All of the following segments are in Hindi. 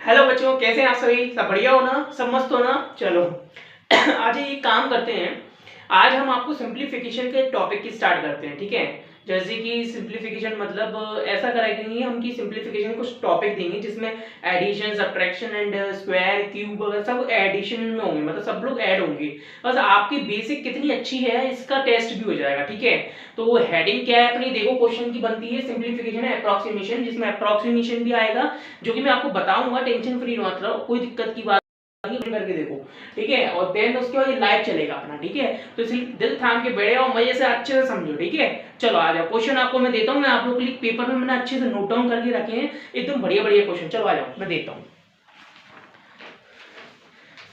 हेलो बच्चों, कैसे हैं आप सभी? सब बढ़िया हो ना? सब मस्त हो ना? चलो आज ये काम करते हैं। आज हम आपको सिंप्लीफिकेशन के टॉपिक की स्टार्ट करते हैं, ठीक है। जैसे कि सिंप्लीफिकेशन मतलब ऐसा कराएंगे हम कि सिंप्लीफिकेशन कुछ टॉपिक देंगे जिसमें addition, subtraction and square, cube वगैरह सब एडिशन में होंगे, मतलब सब लोग ऐड होंगे। बस आपकी बेसिक कितनी अच्छी है इसका टेस्ट भी हो जाएगा, ठीक है। तो हेडिंग क्या है अपनी, देखो क्वेश्चन की बनती है सिंप्लीफिकेशन अप्रोक्सीमेशन, जिसमें अप्रोक्सीमेशन भी आएगा जो कि मैं आपको बताऊंगा, टेंशन फ्री मतलब कोई दिक्कत की बात नहीं करके देखो, ठीक है। और देन उसके बाद ये लाइव चलेगा अपना, ठीक है। तो इसलिए दिल थाम के बैठे और मजे से अच्छे से समझो, ठीक है। चलो आ जाओ, क्वेश्चन आपको मैं देता हूँ। मैं आप लोगों के लिए पेपर में मैंने अच्छे से नोट डाउन करके रखे हैं, एकदम बढ़िया बढ़िया क्वेश्चन। चलो आ जाओ, मैं देता हूँ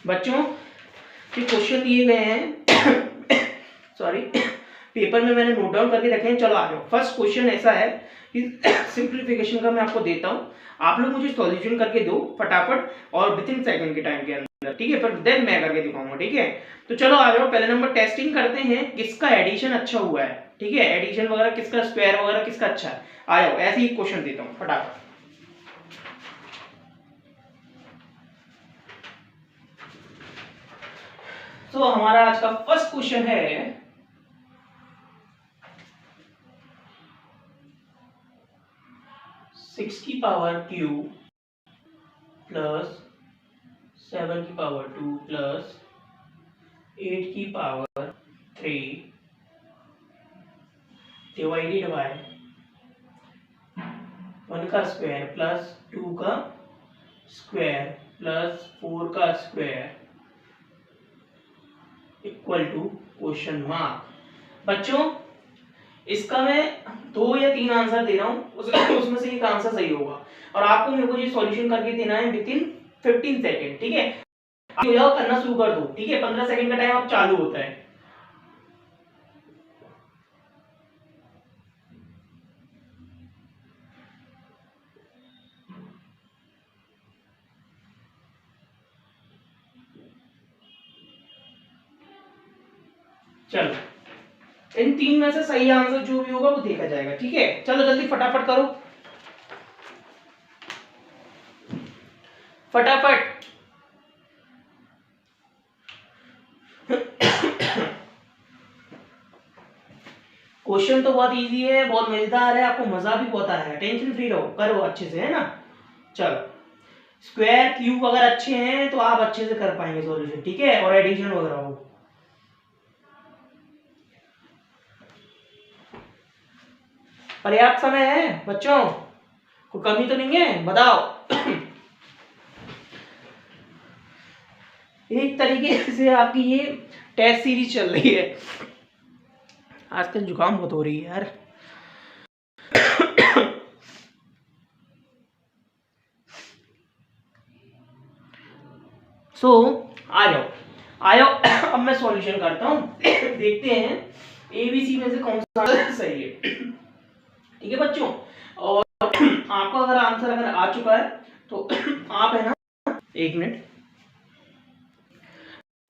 बच्चों। ये क्वेश्चन दिए गए हैं सॉरी पेपर में मैंने नोट डाउन करके रखे हैं। चलो आ जाओ, फर्स्ट क्वेश्चन ऐसा है कि सिंप्लीफिकेशन का मैं आपको देता हूँ, आप लोग मुझे सॉल्यूशन करके दो फटाफट और विद इन सेकंड के टाइम के अंदर, ठीक है। पर देन मैं करके दिखाऊंगा, ठीक है। तो चलो आ जाओ, पहले नंबर टेस्टिंग करते हैं किसका एडिशन अच्छा हुआ है, ठीक है। एडिशन वगैरह किसका, स्क्वायर वगैरह किसका अच्छा है। आ जाओ, ऐसे ही क्वेश्चन देता हूँ फटाफट। तो हमारा आज का फर्स्ट क्वेश्चन है 6 की पावर क्यूब प्लस 7 की पावर 2 प्लस 8 की पावर 3 डिवाइडेड बाय 1 का स्क्वायर प्लस 2 का स्क्वायर प्लस 4 का square equal to question mark. बच्चों इसका मैं 2 या 3 आंसर दे रहा हूँ, उसमें से एक आंसर सही होगा और आपको मेरे को ये सॉल्यूशन करके देना है विद इन 15 सेकेंड, ठीक है। आप करना शुरू कर दो, ठीक है। 15 सेकेंड का टाइम अब चालू होता है। चलो इन 3 में से सही आंसर जो भी होगा वो देखा जाएगा, ठीक है। चलो जल्दी फटाफट करो, फटाफट। क्वेश्चन तो बहुत इजी है, बहुत मजेदार है, आपको मजा भी बहुत आएगा, टेंशन फ्री रहो, करो अच्छे से, है ना। चलो स्क्वायर क्यूब अगर अच्छे हैं तो आप अच्छे से कर पाएंगे सॉल्यूशन, ठीक है। और एडिशन वगैरह हो, पर्याप्त समय है बच्चों, कोई कमी तो नहीं है, बताओ। एक तरीके से आपकी ये टेस्ट सीरीज चल रही है। आजकल जुकाम बहुत हो रही है यार। सो आ जाओ आ जाओ, अब मैं सॉल्यूशन करता हूँ। देखते हैं एबीसी में से कौन सा सही है, ठीक है बच्चों। और आपको अगर आंसर अगर आ चुका है तो आप है ना, एक मिनट,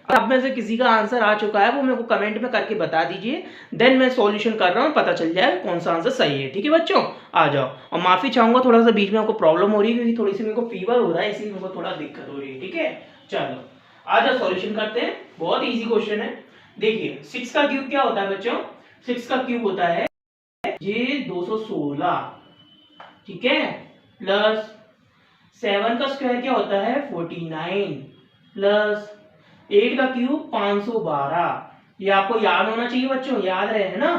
आप में से किसी का आंसर आ चुका है वो मेरे को कमेंट में करके बता दीजिए, देन मैं सॉल्यूशन कर रहा हूँ, पता चल जाए कौन सा आंसर सही है, ठीक है बच्चों। आ जाओ, और माफी चाहूंगा थोड़ा सा बीच में आपको प्रॉब्लम हो रही है क्योंकि थोड़ी सी मेरे को फीवर हो रहा है, इसलिए मेरे को थोड़ा दिक्कत हो रही है, ठीक है। चलो आ जाओ सॉल्यूशन करते हैं, बहुत ईजी क्वेश्चन है। देखिए 6 का क्यूब क्या होता है बच्चों, 6 का क्यूब होता है ये 216, ठीक है, प्लस 7 का स्क्वायर क्या होता है 49, प्लस 8 का क्यूब 512। ये आपको याद होना चाहिए बच्चों, याद रहे, है ना।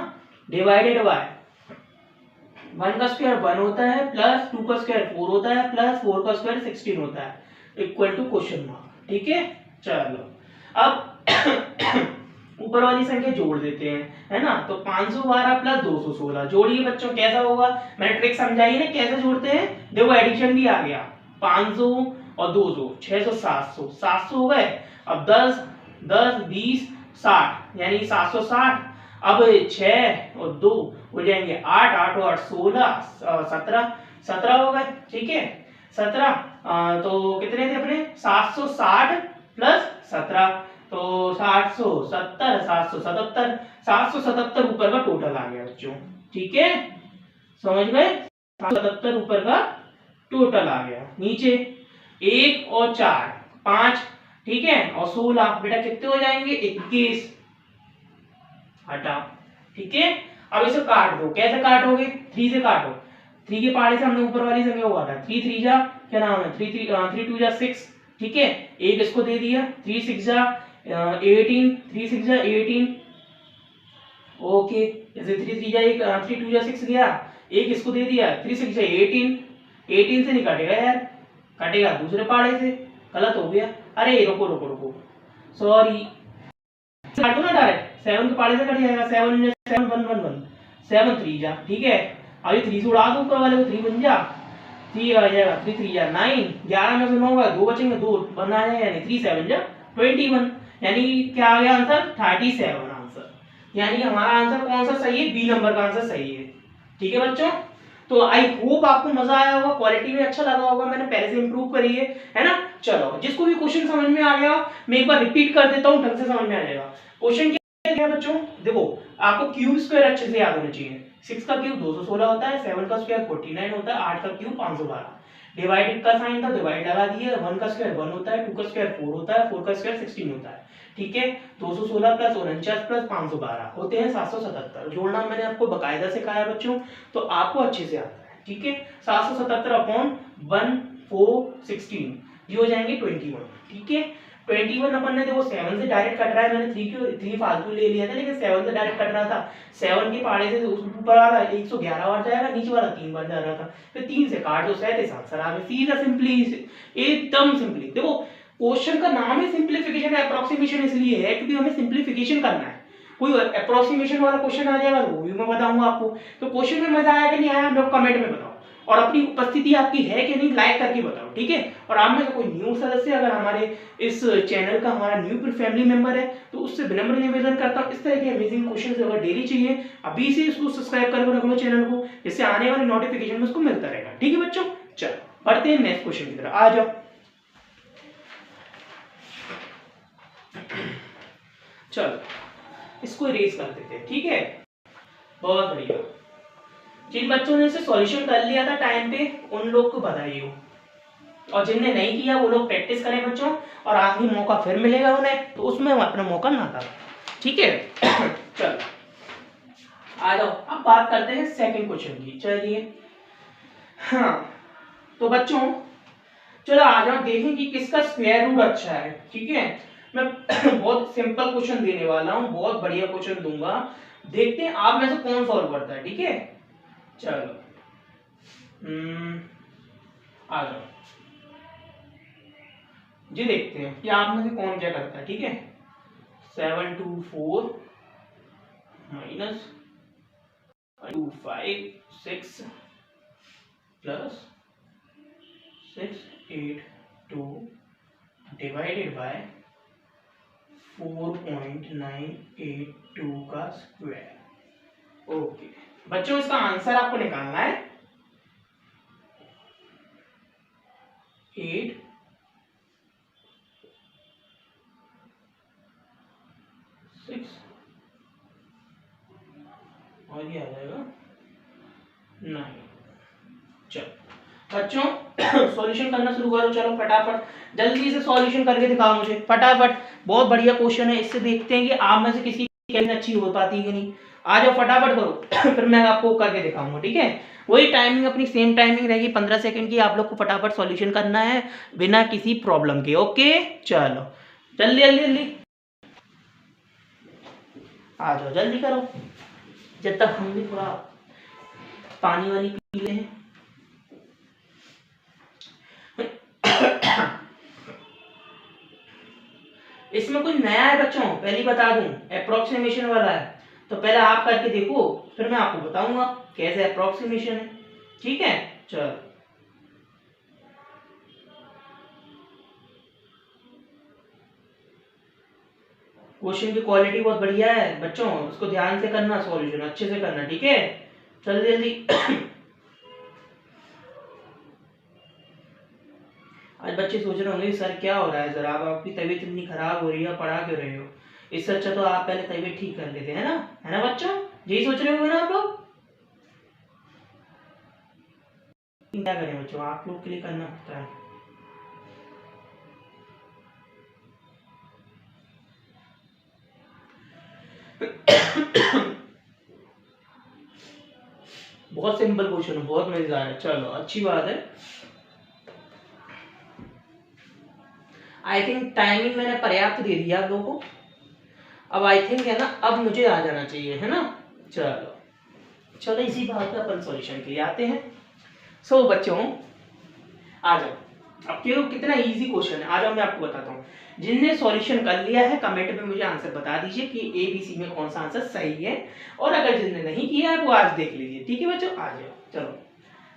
डिवाइडेड बाय 1 का स्क्वायर 1 होता है, प्लस 2 का स्क्वायर 4 होता है, प्लस 4 का स्क्वायर 16 होता है, इक्वल टू क्वेश्चन मार्क, ठीक है। चलो अब ऊपर वाली संख्या जोड़ देते हैं, है ना। तो 512 प्लस 216 जोड़िए बच्चों, कैसा होगा, मैंने ट्रिक समझाई ना कैसे जोड़ते हैं। देखो एडिशन भी आ गया, 500 और 200 600 700 700 हो गए। अब 10 10 20 60 यानी 760। अब 6 और 2 हो जाएंगे 8 8 और 8 16 17 17 हो गए, ठीक है। 17 तो कितने थे अपने 760 प्लस 17, तो 770 777 777 ऊपर का टोटल आ गया बच्चों, ठीक है। समझ गए, 777 ऊपर का टोटल आ गया। नीचे 1 और 4 5, ठीक है, और 16 बेटा कितने हो जाएंगे 21, हटा, ठीक है। अब इसे काट दो, कैसे काटोगे 3 से काटो, 3 के पहाड़े से हमने ऊपर वाली संख्या को काटा, 3 3 जा क्या नाम है 3 3 2 जा 6, ठीक है, एक इसको दे दिया 3 6 जा 18, 3 6 जा 18, ओके, जैसे 3 3 जा 1 3 2 जा 6 गया, एक इसको दे दिया 3 6 जा 18, 18 से नहीं काटेगा यार, काटेगा दूसरे पहाड़े से, गलत हो गया, अरे रुको रुको रुको, सॉरी, काटो ना डायरेक्ट, 7 के पहाड़े से कट जाएगा, 7 7 1 1 1 7 3 जा, ठीक है, अभी 3 से उड़ा दो ऊपर वाले को, 3 बन जा, 3 आ जाएगा, 3 3 जा 9, 11 में से 9 होगा, 2 बचेंगे, 2 बना जाएगा, यानी 3 7 जा 21, यानी क्या आ गया आंसर 37 आंसर, यानी हमारा आंसर कौन सा सही है, बी नंबर का आंसर सही है, ठीक है बच्चों। तो आई होप आपको मजा आया होगा, क्वालिटी में अच्छा लगा होगा, मैंने पहले से इंप्रूव करी है ना। चलो जिसको भी क्वेश्चन समझ में आ गया मैं एक बार रिपीट कर देता हूँ, ढंग से समझ में आ जाएगा। क्वेश्चन क्या है बच्चों, देखो आपको क्यूब स्क्वायर अच्छे से याद होना चाहिए, 6 का क्यूब 216 होता है, 7 का स्क्वायर 49 होता है, 8 का क्यूब 512, डिवाइडेड का साइन था डिवाइड लगा दिए, 1 का स्क्वायर 1 होता है, 2 का स्क्वायर 4 होता है, 4 का स्क्वायर 16 होता है, ठीक है, 216 प्लस 49 प्लस 512 होते हैं 777, जोड़ना मैंने आपको बकायदा सिखाया बच्चों, तो आपको अच्छे से आता है, ठीक है, 777 अपॉन 1 4 16 ये हो जाएंगे 21, ठीक है, 21 अपन ने देखो 7 से डायरेक्ट कट रहा है, मैंने 3 फालतू ले लिया था, लेकिन 7 से डायरेक्ट कट रहा था, 7 के पहाड़े से ऊपर वाला 111 बार जाएगा, नीचे वाला 3 बार जा रहा था, फिर 3 से काट दो 37 आंसर आ गया, सीधा सिंपली, एकदम सिंपली। देखो क्वेश्चन का नाम ही सिंप्लीफिकेशन है, अप्रोक्सीमेशन इसलिए है क्योंकि हमें सिंप्लीफिकेशन करना है, कोई अप्रोक्सीमेशन वाला क्वेश्चन आ जाएगा वो भी मैं बताऊंगा आपको। तो क्वेश्चन में मजा आया कि नहीं आया मेरे को कमेंट में बताओ, और अपनी उपस्थिति आपकी है कि नहीं लाइक करके बताओ, ठीक है। और आप में से कोई न्यू सदस्य अगर हमारे इस चैनल का हमारा न्यू फैमिली मेंबर है तो उससे विनम्र निवेदन करता हूँ, इस तरह के अमेजिंग क्वेश्चन अगर डेली चाहिए अभी से इसको सब्सक्राइब करके रख लो चैनल को, जिससे आने वाले नोटिफिकेशन उसको मिलता रहेगा, ठीक है बच्चों। चलो बढ़ते हैं नेक्स्ट क्वेश्चन की तरफ, आ जाओ। चलो इसको इरेज कर देते हैं, ठीक है, बहुत बढ़िया। जिन बच्चों ने इसे सॉल्यूशन कर लिया था टाइम पे उन लोग को बधाई हो, और जिनने नहीं किया वो लोग प्रैक्टिस करें बच्चों, और आगे मौका फिर मिलेगा उन्हें, तो उसमें हम अपना मौका ना था, ठीक है। चलो आ जाओ, अब बात करते हैं सेकंड क्वेश्चन की, चलिए। हाँ तो बच्चों चलो आ जाओ देखें कि किसका स्क्वायर रूट अच्छा है, ठीक है। मैं बहुत सिंपल क्वेश्चन देने वाला हूं, बहुत बढ़िया क्वेश्चन दूंगा, देखते हैं आप में से कौन सॉल्व करता है, ठीक है। चलो आ जाओ जी, देखते हैं कि आप में से कौन क्या करता है, ठीक है। 7 2 4 माइनस 2 5 6 प्लस 6 8 2 डिवाइडेड बाय 4.982 का स्क्वायर। ओके बच्चों इसका आंसर आपको निकालना है 8 6 और ये आ जाएगा 9। चलो बच्चों सॉल्यूशन करना शुरू करो, चलो फटाफट जल्दी से सॉल्यूशन करके दिखाओ मुझे फटाफट, बहुत बढ़िया क्वेश्चन है, इससे देखते हैं कि आप में से किसी की कैसे अच्छी हो पाती है कि नहीं। आ जाओ फटाफट करो फिर मैं आपको करके दिखाऊंगा, ठीक है। वही टाइमिंग अपनी सेम टाइमिंग रहेगी 15 सेकंड की, आप लोग को फटाफट सॉल्यूशन करना है बिना किसी प्रॉब्लम के, ओके। चलो जल्दी जल्दी जल्दी आ जाओ, जल्दी करो, जब तक हम भी थोड़ा पानी वानी पी ले हैं। इसमें कुछ नया है बच्चों, पहले बता दूं अप्रोक्सीमेशन वाला है, तो पहले आप करके देखो फिर मैं आपको बताऊंगा कैसे अप्रोक्सीमेशन है, ठीक है। चलो क्वेश्चन की क्वालिटी बहुत बढ़िया है बच्चों, उसको ध्यान से करना, सॉल्यूशन अच्छे से करना, ठीक है। जल्दी जल्दी आज बच्चे सोच रहे होंगे सर क्या हो रहा है, सर आप आपकी तबीयत इतनी खराब हो रही है, पढ़ा क्यों रहे हो, इससे अच्छा तो आप पहले तबीयत ठीक कर लेते हैं ना, है ना बच्चों, यही सोच रहे होंगे ना आप लोग। क्या करें बच्चों, आप लोग के लिए करना पड़ता है। बहुत सिंपल क्वेश्चन है, बहुत मजेदार है। चलो अच्छी बात है। आई थिंक टाइमिंग मैंने पर्याप्त दे दिया आप लोगों को। अब आई थिंक है ना, अब मुझे आ जाना चाहिए, है ना। चलो चलो इसी बात पे अपन सॉल्यूशन के लिए आते हैं। सो बच्चों आ जाओ, अब क्यों कितना इजी क्वेश्चन है, आ जाओ मैं आपको बताता हूँ। जिनने सॉल्यूशन कर लिया है कमेंट में मुझे आंसर बता दीजिए कि ए बी सी में कौन सा आंसर सही है, और अगर जिनने नहीं किया है वो आज देख लीजिए। ठीक है बच्चों, आ जाओ। चलो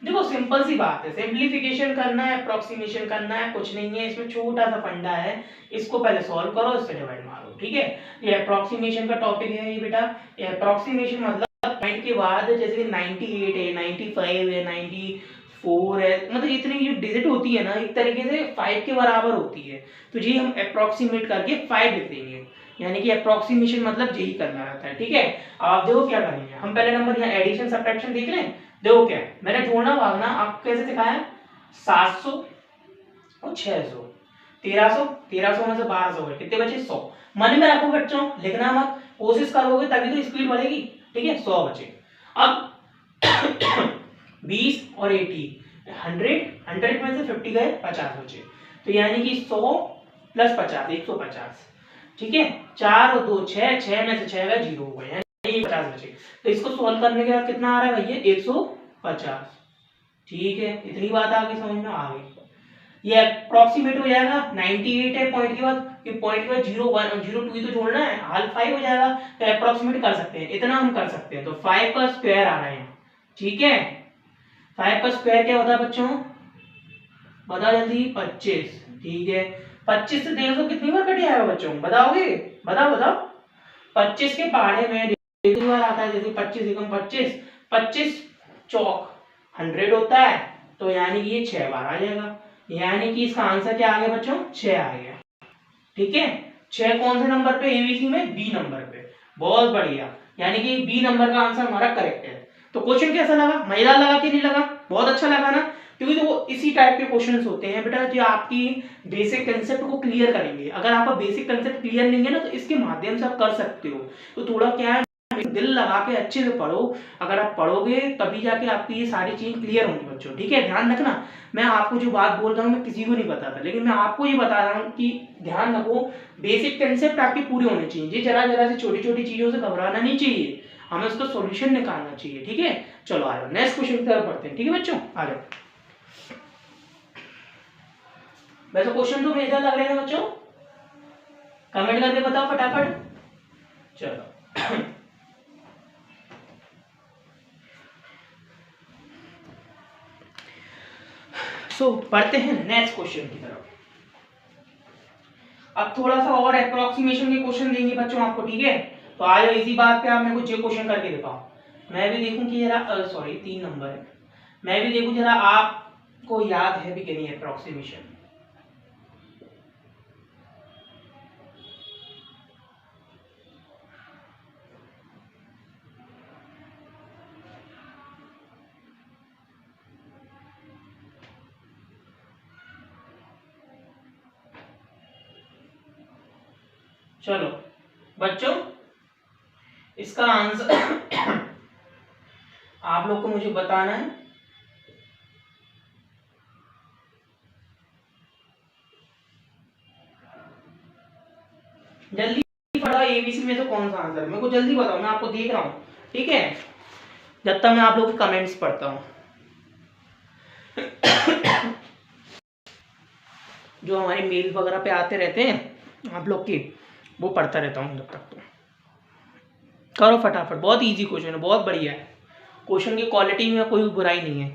देखो सिंपल सी बात है, सिंपलीफिकेशन करना है, अप्रोक्सीमेशन करना है, कुछ नहीं है इसमें, छोटा सा फंडा है। इसको पहले सॉल्व करो, इससे डिवाइड मारो। ठीक है, ये अप्रोक्सीमेशन का टॉपिक है ये बेटा। ये अप्रोक्सीमेशन मतलब पॉइंट के बाद जैसे कि 98 है, 95 है, 94 है, मतलब इतनी जो डिजिट होती है ना एक तरीके से 5 के बराबर होती है, तो ये हम अप्रोक्सीमेट करके 5 लिख देंगे। यानी कि अप्रोक्सीमेशन मतलब यही करना रहता है। ठीक है, आप देखो क्या करेंगे, हम पहले नंबर यहाँ एडिशन सब्ट्रैक्शन देख लें। देखो क्या मैंने ढूंढना भागना आपको कैसे सिखाया, 700 और 600, 1300, 1300 में से 1200 है, कितने बचे 100। मन में रखो बच्चों, लिखना मत, कोशिश करोगे तभी तो स्पीड बढ़ेगी। ठीक है, 100 बचे। अब 20 और 80, 100 में से 50 गए, 50 बचे, तो यानी कि 100 प्लस 50 150। ठीक है, 4 और 2 6, 6 में से 6 गए 0 हो गए, 50 बचे। तो इसको सॉल्व करने के बाद कितना आ रहा है भैया, 150। ठीक है, इतनी बात आगे समझ में आ गई। ये अप्रोक्सीमेट हो जाएगा, 98 है पॉइंट के बाद, कि पॉइंट के बाद 01 और 02 ही तो जोड़ना है, हाल 5 हो जाएगा, तो अप्रोक्सीमेट कर सकते हैं, इतना हम कर सकते हैं। तो 5 का स्क्वायर आ रहा है यहाँ। ठीक है, 5 का स्क्वायर क्या होता है बच्चों, बताओ जल्दी, 25। ठीक है, 25 से 150 कितनी बार कट जाएगा बच्चों, बताओगे, बताओ बताओ। 25 के पहाड़े में कितनी बार आता है, जैसे 25 एकम 25, 25 चौक 100 होता है, तो यानी कि ये 6 बार आ जाएगा। यानी कि इसका आंसर क्या आ गया बच्चों, 6 आ गया। ठीक है, 6 कौन से नंबर पे, एबीसी में बी नंबर पे। बहुत बढ़िया, यानी कि बी नंबर का आंसर हमारा करेक्ट है। तो क्वेश्चन कैसा लगा, मजेदार लगा कि नहीं लगा, बहुत अच्छा लगा ना, क्योंकि तो वो इसी टाइप के क्वेश्चंस होते हैं बेटा जो आपकी बेसिक कंसेप्ट को क्लियर करेंगे। अगर आपका बेसिक कंसेप्ट क्लियर नहीं है ना, तो इसके माध्यम से आप कर सकते हो। तो थोड़ा क्या है, दिल लगा के अच्छे से पढ़ो, अगर आप पढ़ोगे तभी जाके आपकी ये सारी चीजें क्लियर होंगी बच्चों। ठीक है, ध्यान रखना, मैं आपको जो बात बोल रहा हूँ मैं किसी को नहीं बताता, लेकिन मैं आपको ये बता रहा हूँ कि ध्यान रखो, बेसिक कंसेप्ट आपके पूरे होने चाहिए। ये जरा जरा से छोटी छोटी चीजों से घबराना नहीं चाहिए, हमें उसका सॉल्यूशन निकालना चाहिए। ठीक है, चलो आ जाओ नेक्स्ट क्वेश्चन की तरफ बढ़ते हैं। ठीक है बच्चों, आ जाओ। वैसे क्वेश्चन तो मेजर लग रहे हैं बच्चों, कमेंट करके बताओ फटाफट। चलो पढ़ते हैं नेक्स्ट क्वेश्चन की तरफ। अब थोड़ा सा और अप्रोक्सीमेशन के क्वेश्चन देंगे बच्चों आपको। ठीक है, तो आ जाओ इसी बात पे आप मेरे को जो क्वेश्चन करके दिखाओ, मैं भी देखूं कि जरा, सॉरी 3 नंबर है, मैं भी देखूं जरा आपको याद है भी कि नहीं अप्रोक्सीमेशन। चलो बच्चों, इसका आंसर आप लोग को मुझे बताना है। जल्दी बताओ, एबीसी में से कौन सा आंसर है, मेरे को जल्दी बताओ, मैं आपको देख रहा हूँ। ठीक है, जब तक मैं आप लोगों के कमेंट्स पढ़ता हूँ जो हमारे मेल वगैरह पे आते रहते हैं आप लोग की, वो पढ़ता रहता हूँ जब तक। तो करो फटाफट, बहुत इजी क्वेश्चन है, बहुत बढ़िया है, क्वेश्चन की क्वालिटी में कोई बुराई नहीं है,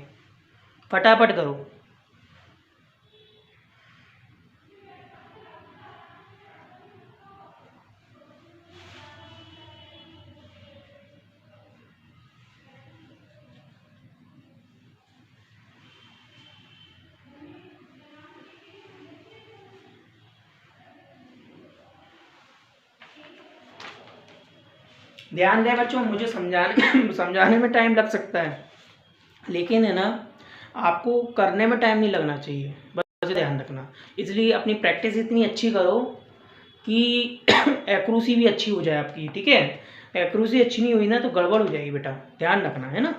फटाफट करो। ध्यान दें बच्चों, मुझे समझाने में टाइम लग सकता है, लेकिन है ना आपको करने में टाइम नहीं लगना चाहिए, बस ध्यान रखना। इसलिए अपनी प्रैक्टिस इतनी अच्छी करो कि एक्यूरेसी भी अच्छी हो जाए आपकी। ठीक है, एक्यूरेसी अच्छी नहीं हुई ना तो गड़बड़ हो जाएगी बेटा, ध्यान रखना है ना।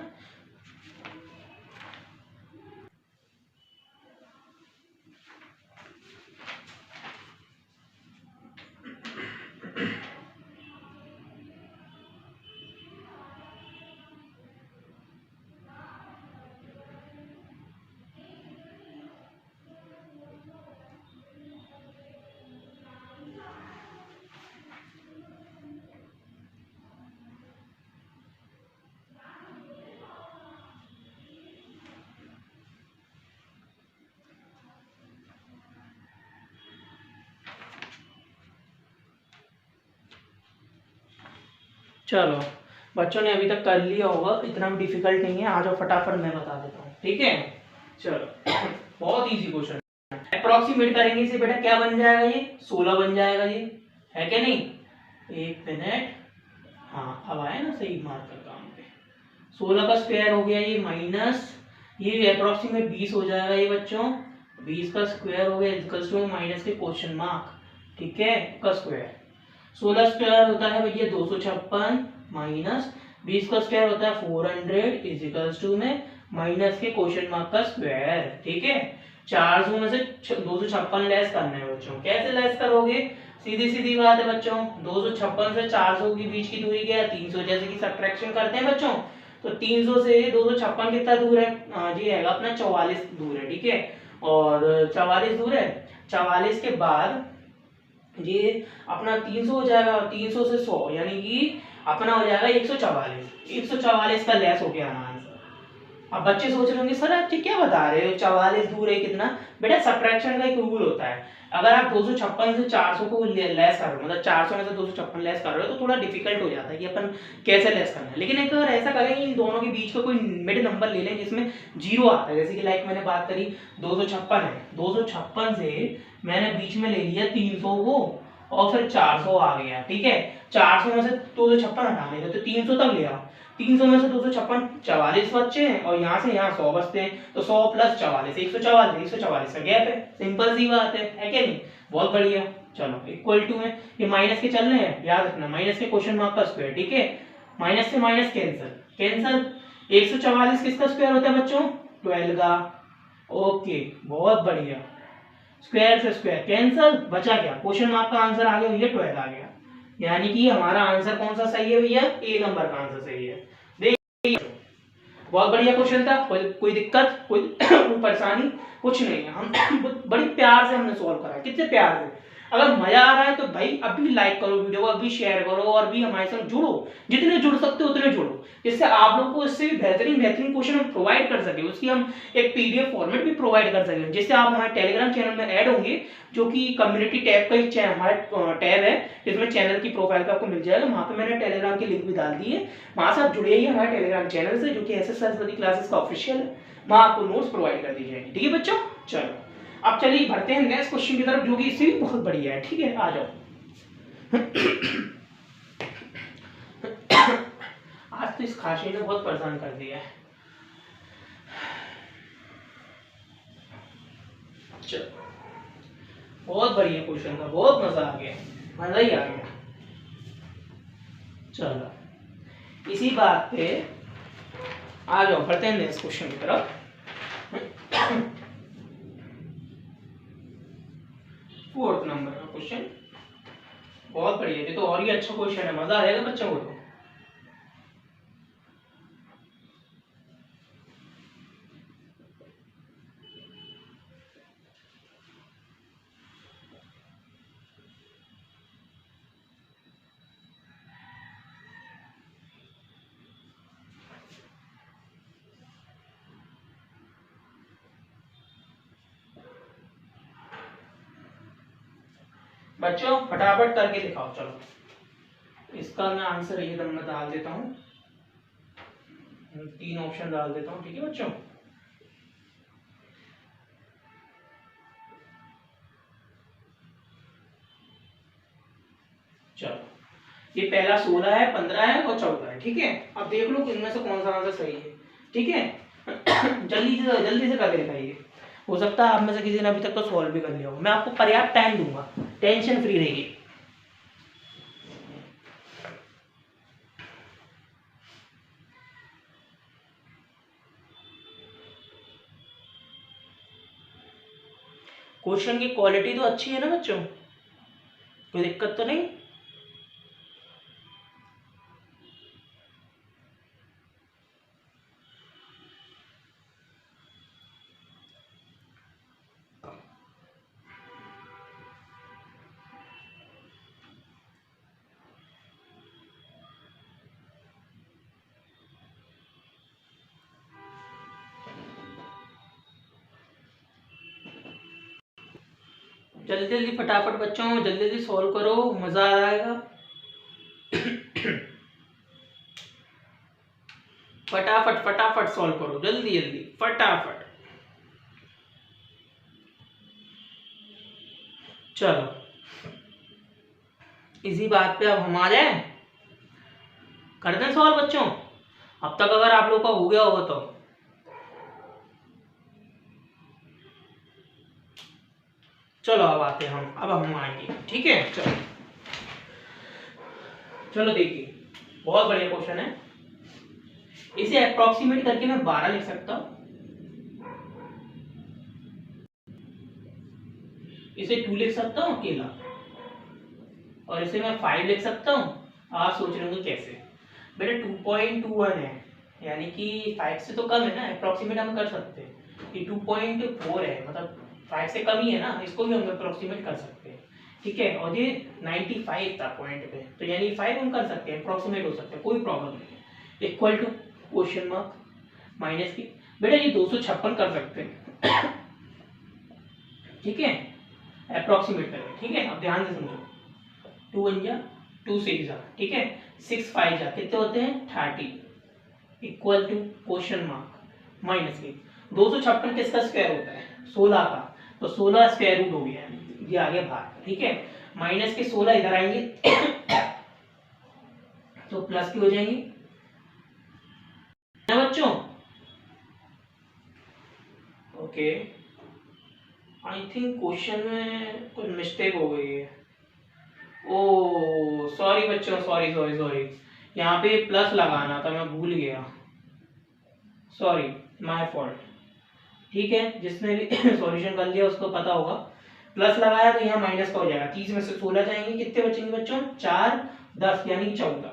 चलो बच्चों ने अभी तक कर लिया होगा, इतना भी डिफिकल्ट नहीं है। आ जाओ फटाफट मैं बता देता हूँ, ठीक है। चलो बहुत इजी क्वेश्चन है। अप्रोक्सीमेट करेंगे इसे बेटा, क्या बन जाएगा ये 16 बन जाएगा, ये है क्या नहीं। 1 मिनट, हाँ अब आया ना सही मार्कर काम पे। 16 का स्क्वायर हो गया ये माइनस, ये अप्रोक्सीमेट 20 हो जाएगा ये बच्चों। 20 का स्क्वायर हो गया इक्वल्स टू माइनस के क्वेश्चन मार्क, ठीक है, का स्क्वायर। 16 स्क्वायर होता है भैया 256 माइनस 20 का स्क्वायर होता है 400 इज इक्वल्स टू में माइनस के क्वेश्चन मार्क का स्क्वायर, ठीक है। 400 में से 256 लेस करना है बच्चों। कैसे लेस करोगे, सीधी सीधी बात है बच्चों, 256 से 400 के बीच की दूरी क्या है 300, जैसे कि सब्ट्रैक्शन करते हैं बच्चों। तो 300 से 256 कितना दूर है, जी है अपना 44 दूर है, ठीक है। और 44 दूर है, 44 के बाद ये अपना 300 हो जाएगा, 300 से 100 यानी कि अपना हो जाएगा 144। 144 का लेस हो गया आंसर। अब बच्चे सोच रहे होंगे सर आप क्या बता रहे हो, 44 दूर है कितना। बेटा सब्ट्रैक्शन का एक रूल होता है, अगर आप 256 से 400 को लेस कर रहे हो, मतलब 400 में से 256 लेस कर रहे हो तो थोड़ा डिफिकल्ट हो जाता है कि अपन कैसे लेस करना है। लेकिन एक अगर ऐसा करें इन दोनों के बीच का कोई मिड नंबर ले लें जिसमें जीरो आता है, जैसे कि लाइक मैंने बात करी 256 है, 256 से मैंने बीच में ले लिया 300 को और फिर 400 आ गया, ठीक है। 400 में से 256 हटाने का तो 300 तक ले आओ, 300 में से 256 44 बच्चे हैं और यहाँ से यहाँ 100 बचते हैं, तो 100 प्लस 44 144, 144 का गैप है, सिंपल सी बात है क्या नहीं। बहुत बढ़िया। चलो इक्वल टू में ये माइनस के चल रहे हैं, याद रखना माइनस के क्वेश्चन मार्क का स्क्वायर, ठीक है। माइनस से माइनस कैंसिल, कैंसिल 144 किसका स्क्वायर होता है बच्चों 12 का, ओके बहुत बढ़िया। स्क्वायर से स्क्वायर कैंसिल, बचा क्या क्वेश्चन मार्क का आंसर आ गया भैया 12 आ गया, यानी कि हमारा आंसर कौन सा सही है भैया, ए नंबर का आंसर सही है। देखिए बहुत बढ़िया क्वेश्चन था, कोई दिक्कत कोई परेशानी कुछ नहीं है, हम बड़ी प्यार से हमने सॉल्व करा, कितने प्यार से। अगर मजा आ रहा है तो भाई अभी लाइक करो वीडियो को, अभी शेयर करो और भी हमारे साथ जुड़ो, जितने जुड़ सकते हो उतने जुड़ो, जिससे आप लोग को इससे भी बेहतरीन बेहतरीन क्वेश्चन हम प्रोवाइड कर सके, उसकी हम एक पीडीएफ फॉर्मेट भी प्रोवाइड कर सकें, जिससे आप हमारे टेलीग्राम चैनल में ऐड होंगे, जो कि कम्युनिटी टैब का एक हमारा टैब है जिसमें चैनल की प्रोफाइल का आपको मिल जाएगा, वहाँ पे मैंने टेलीग्राम की लिंक भी डाल दी है, वहाँ से आप जुड़े ही हमारे टेलीग्राम चैनल से जो कि एस एस सरस्वती क्लासेस का ऑफिशियल है, वहाँ आपको नोट्स प्रोवाइड कर दी जाएगी, ठीक है बच्चों। चलो अब चलिए बढ़ते हैं नेक्स्ट क्वेश्चन की तरफ, जो कि इससे भी बहुत बढ़िया है, ठीक है आ जाओ। आज तो इस खांसी ने बहुत परेशान कर दिया है। चलो बहुत बढ़िया क्वेश्चन था, बहुत मजा आ गया, मजा ही आ गया। चलो इसी बात पे आ जाओ, बढ़ते हैं नेक्स्ट क्वेश्चन की तरफ। फोर्थ नंबर का क्वेश्चन, बहुत बढ़िया, ये तो और ही अच्छा क्वेश्चन है, मजा आएगा बच्चों को तो। बच्चों फटाफट करके दिखाओ। चलो इसका मैं आंसर ये मैं डाल देता हूँ, 3 ऑप्शन डाल देता हूँ, ठीक है बच्चों। चलो ये पहला 16 है, 15 है और 14 है, ठीक है। अब देख लो इनमें से कौन सा आंसर सही है, ठीक है। जल्दी से करके दिखाइए, हो सकता है आप में से किसी ने अभी तक तो सॉल्व भी कर लिया हो, मैं आपको पर्याप्त टाइम दूंगा, टेंशन फ्री रहिए। क्वेश्चन की क्वालिटी तो अच्छी है ना बच्चों, कोई दिक्कत तो नहीं। जल्दी जल्दी फटाफट बच्चों, जल्दी जल्दी सॉल्व करो, मजा आ जाएगा। फटाफट फटाफट सॉल्व करो, जल्दी जल्दी फटाफट। चलो इसी बात पे अब हम आ जाए, कर दें सॉल्व बच्चों। अब तक अगर आप लोग का हो गया होगा तो चलो अब आते हैं हम, अब हम आएंगे, ठीक है। चलो चलो देखिए, बहुत बढ़िया क्वेश्चन है। इसे अप्रोक्सीमेट करके मैं 12 लिख सकता हूं, इसे 2 लिख सकता हूं अकेला, और इसे मैं 5 लिख सकता हूं। आप सोच रहे होंगे कैसे बेटा, 2.21 है, यानी कि 5 से तो कम है ना, अप्रोक्सीमेट हम कर सकते हैं। ये 2.4 है, मतलब 5 से कम ही है ना, इसको भी हम अप्रोक्सीमेट कर सकते हैं, ठीक है। और ये 95 था पॉइंट पे, तो यानी 5 हम कर सकते हैं, अप्रोक्सीमेट हो सकते हैं, कोई प्रॉब्लम नहीं है। Equal to question mark minus की, बेटा ये 256 कर सकते हैं, ठीक है, अप्रोक्सीमेट करके, ठीक है। अब ध्यान से समझो, 2 1 जा 2 6 जा, ठीक है, 6 5 जा, कितने होते हैं 30, equal to question mark minus की। 256 किसका स्क्वायर होता है 16 का, तो 16 स्क्वायर रूट हो गया, ये आ गया बाहर, ठीक है। माइनस के 16 इधर आएंगे तो प्लस की हो जाएंगे ना बच्चों। ओके, आई थिंक क्वेश्चन में कुछ मिस्टेक हो गई है। ओ सॉरी बच्चों, सॉरी सॉरी सॉरी, यहाँ पे प्लस लगाना था, मैं भूल गया, सॉरी माय फॉल्ट, ठीक है। जिसने भी सॉल्यूशन कर लिया उसको पता होगा, प्लस लगाया तो यहाँ माइनस का हो जाएगा। 30 में से 16 जाएंगे, कितने बचेंगे बच्चों 4 10, यानी 14,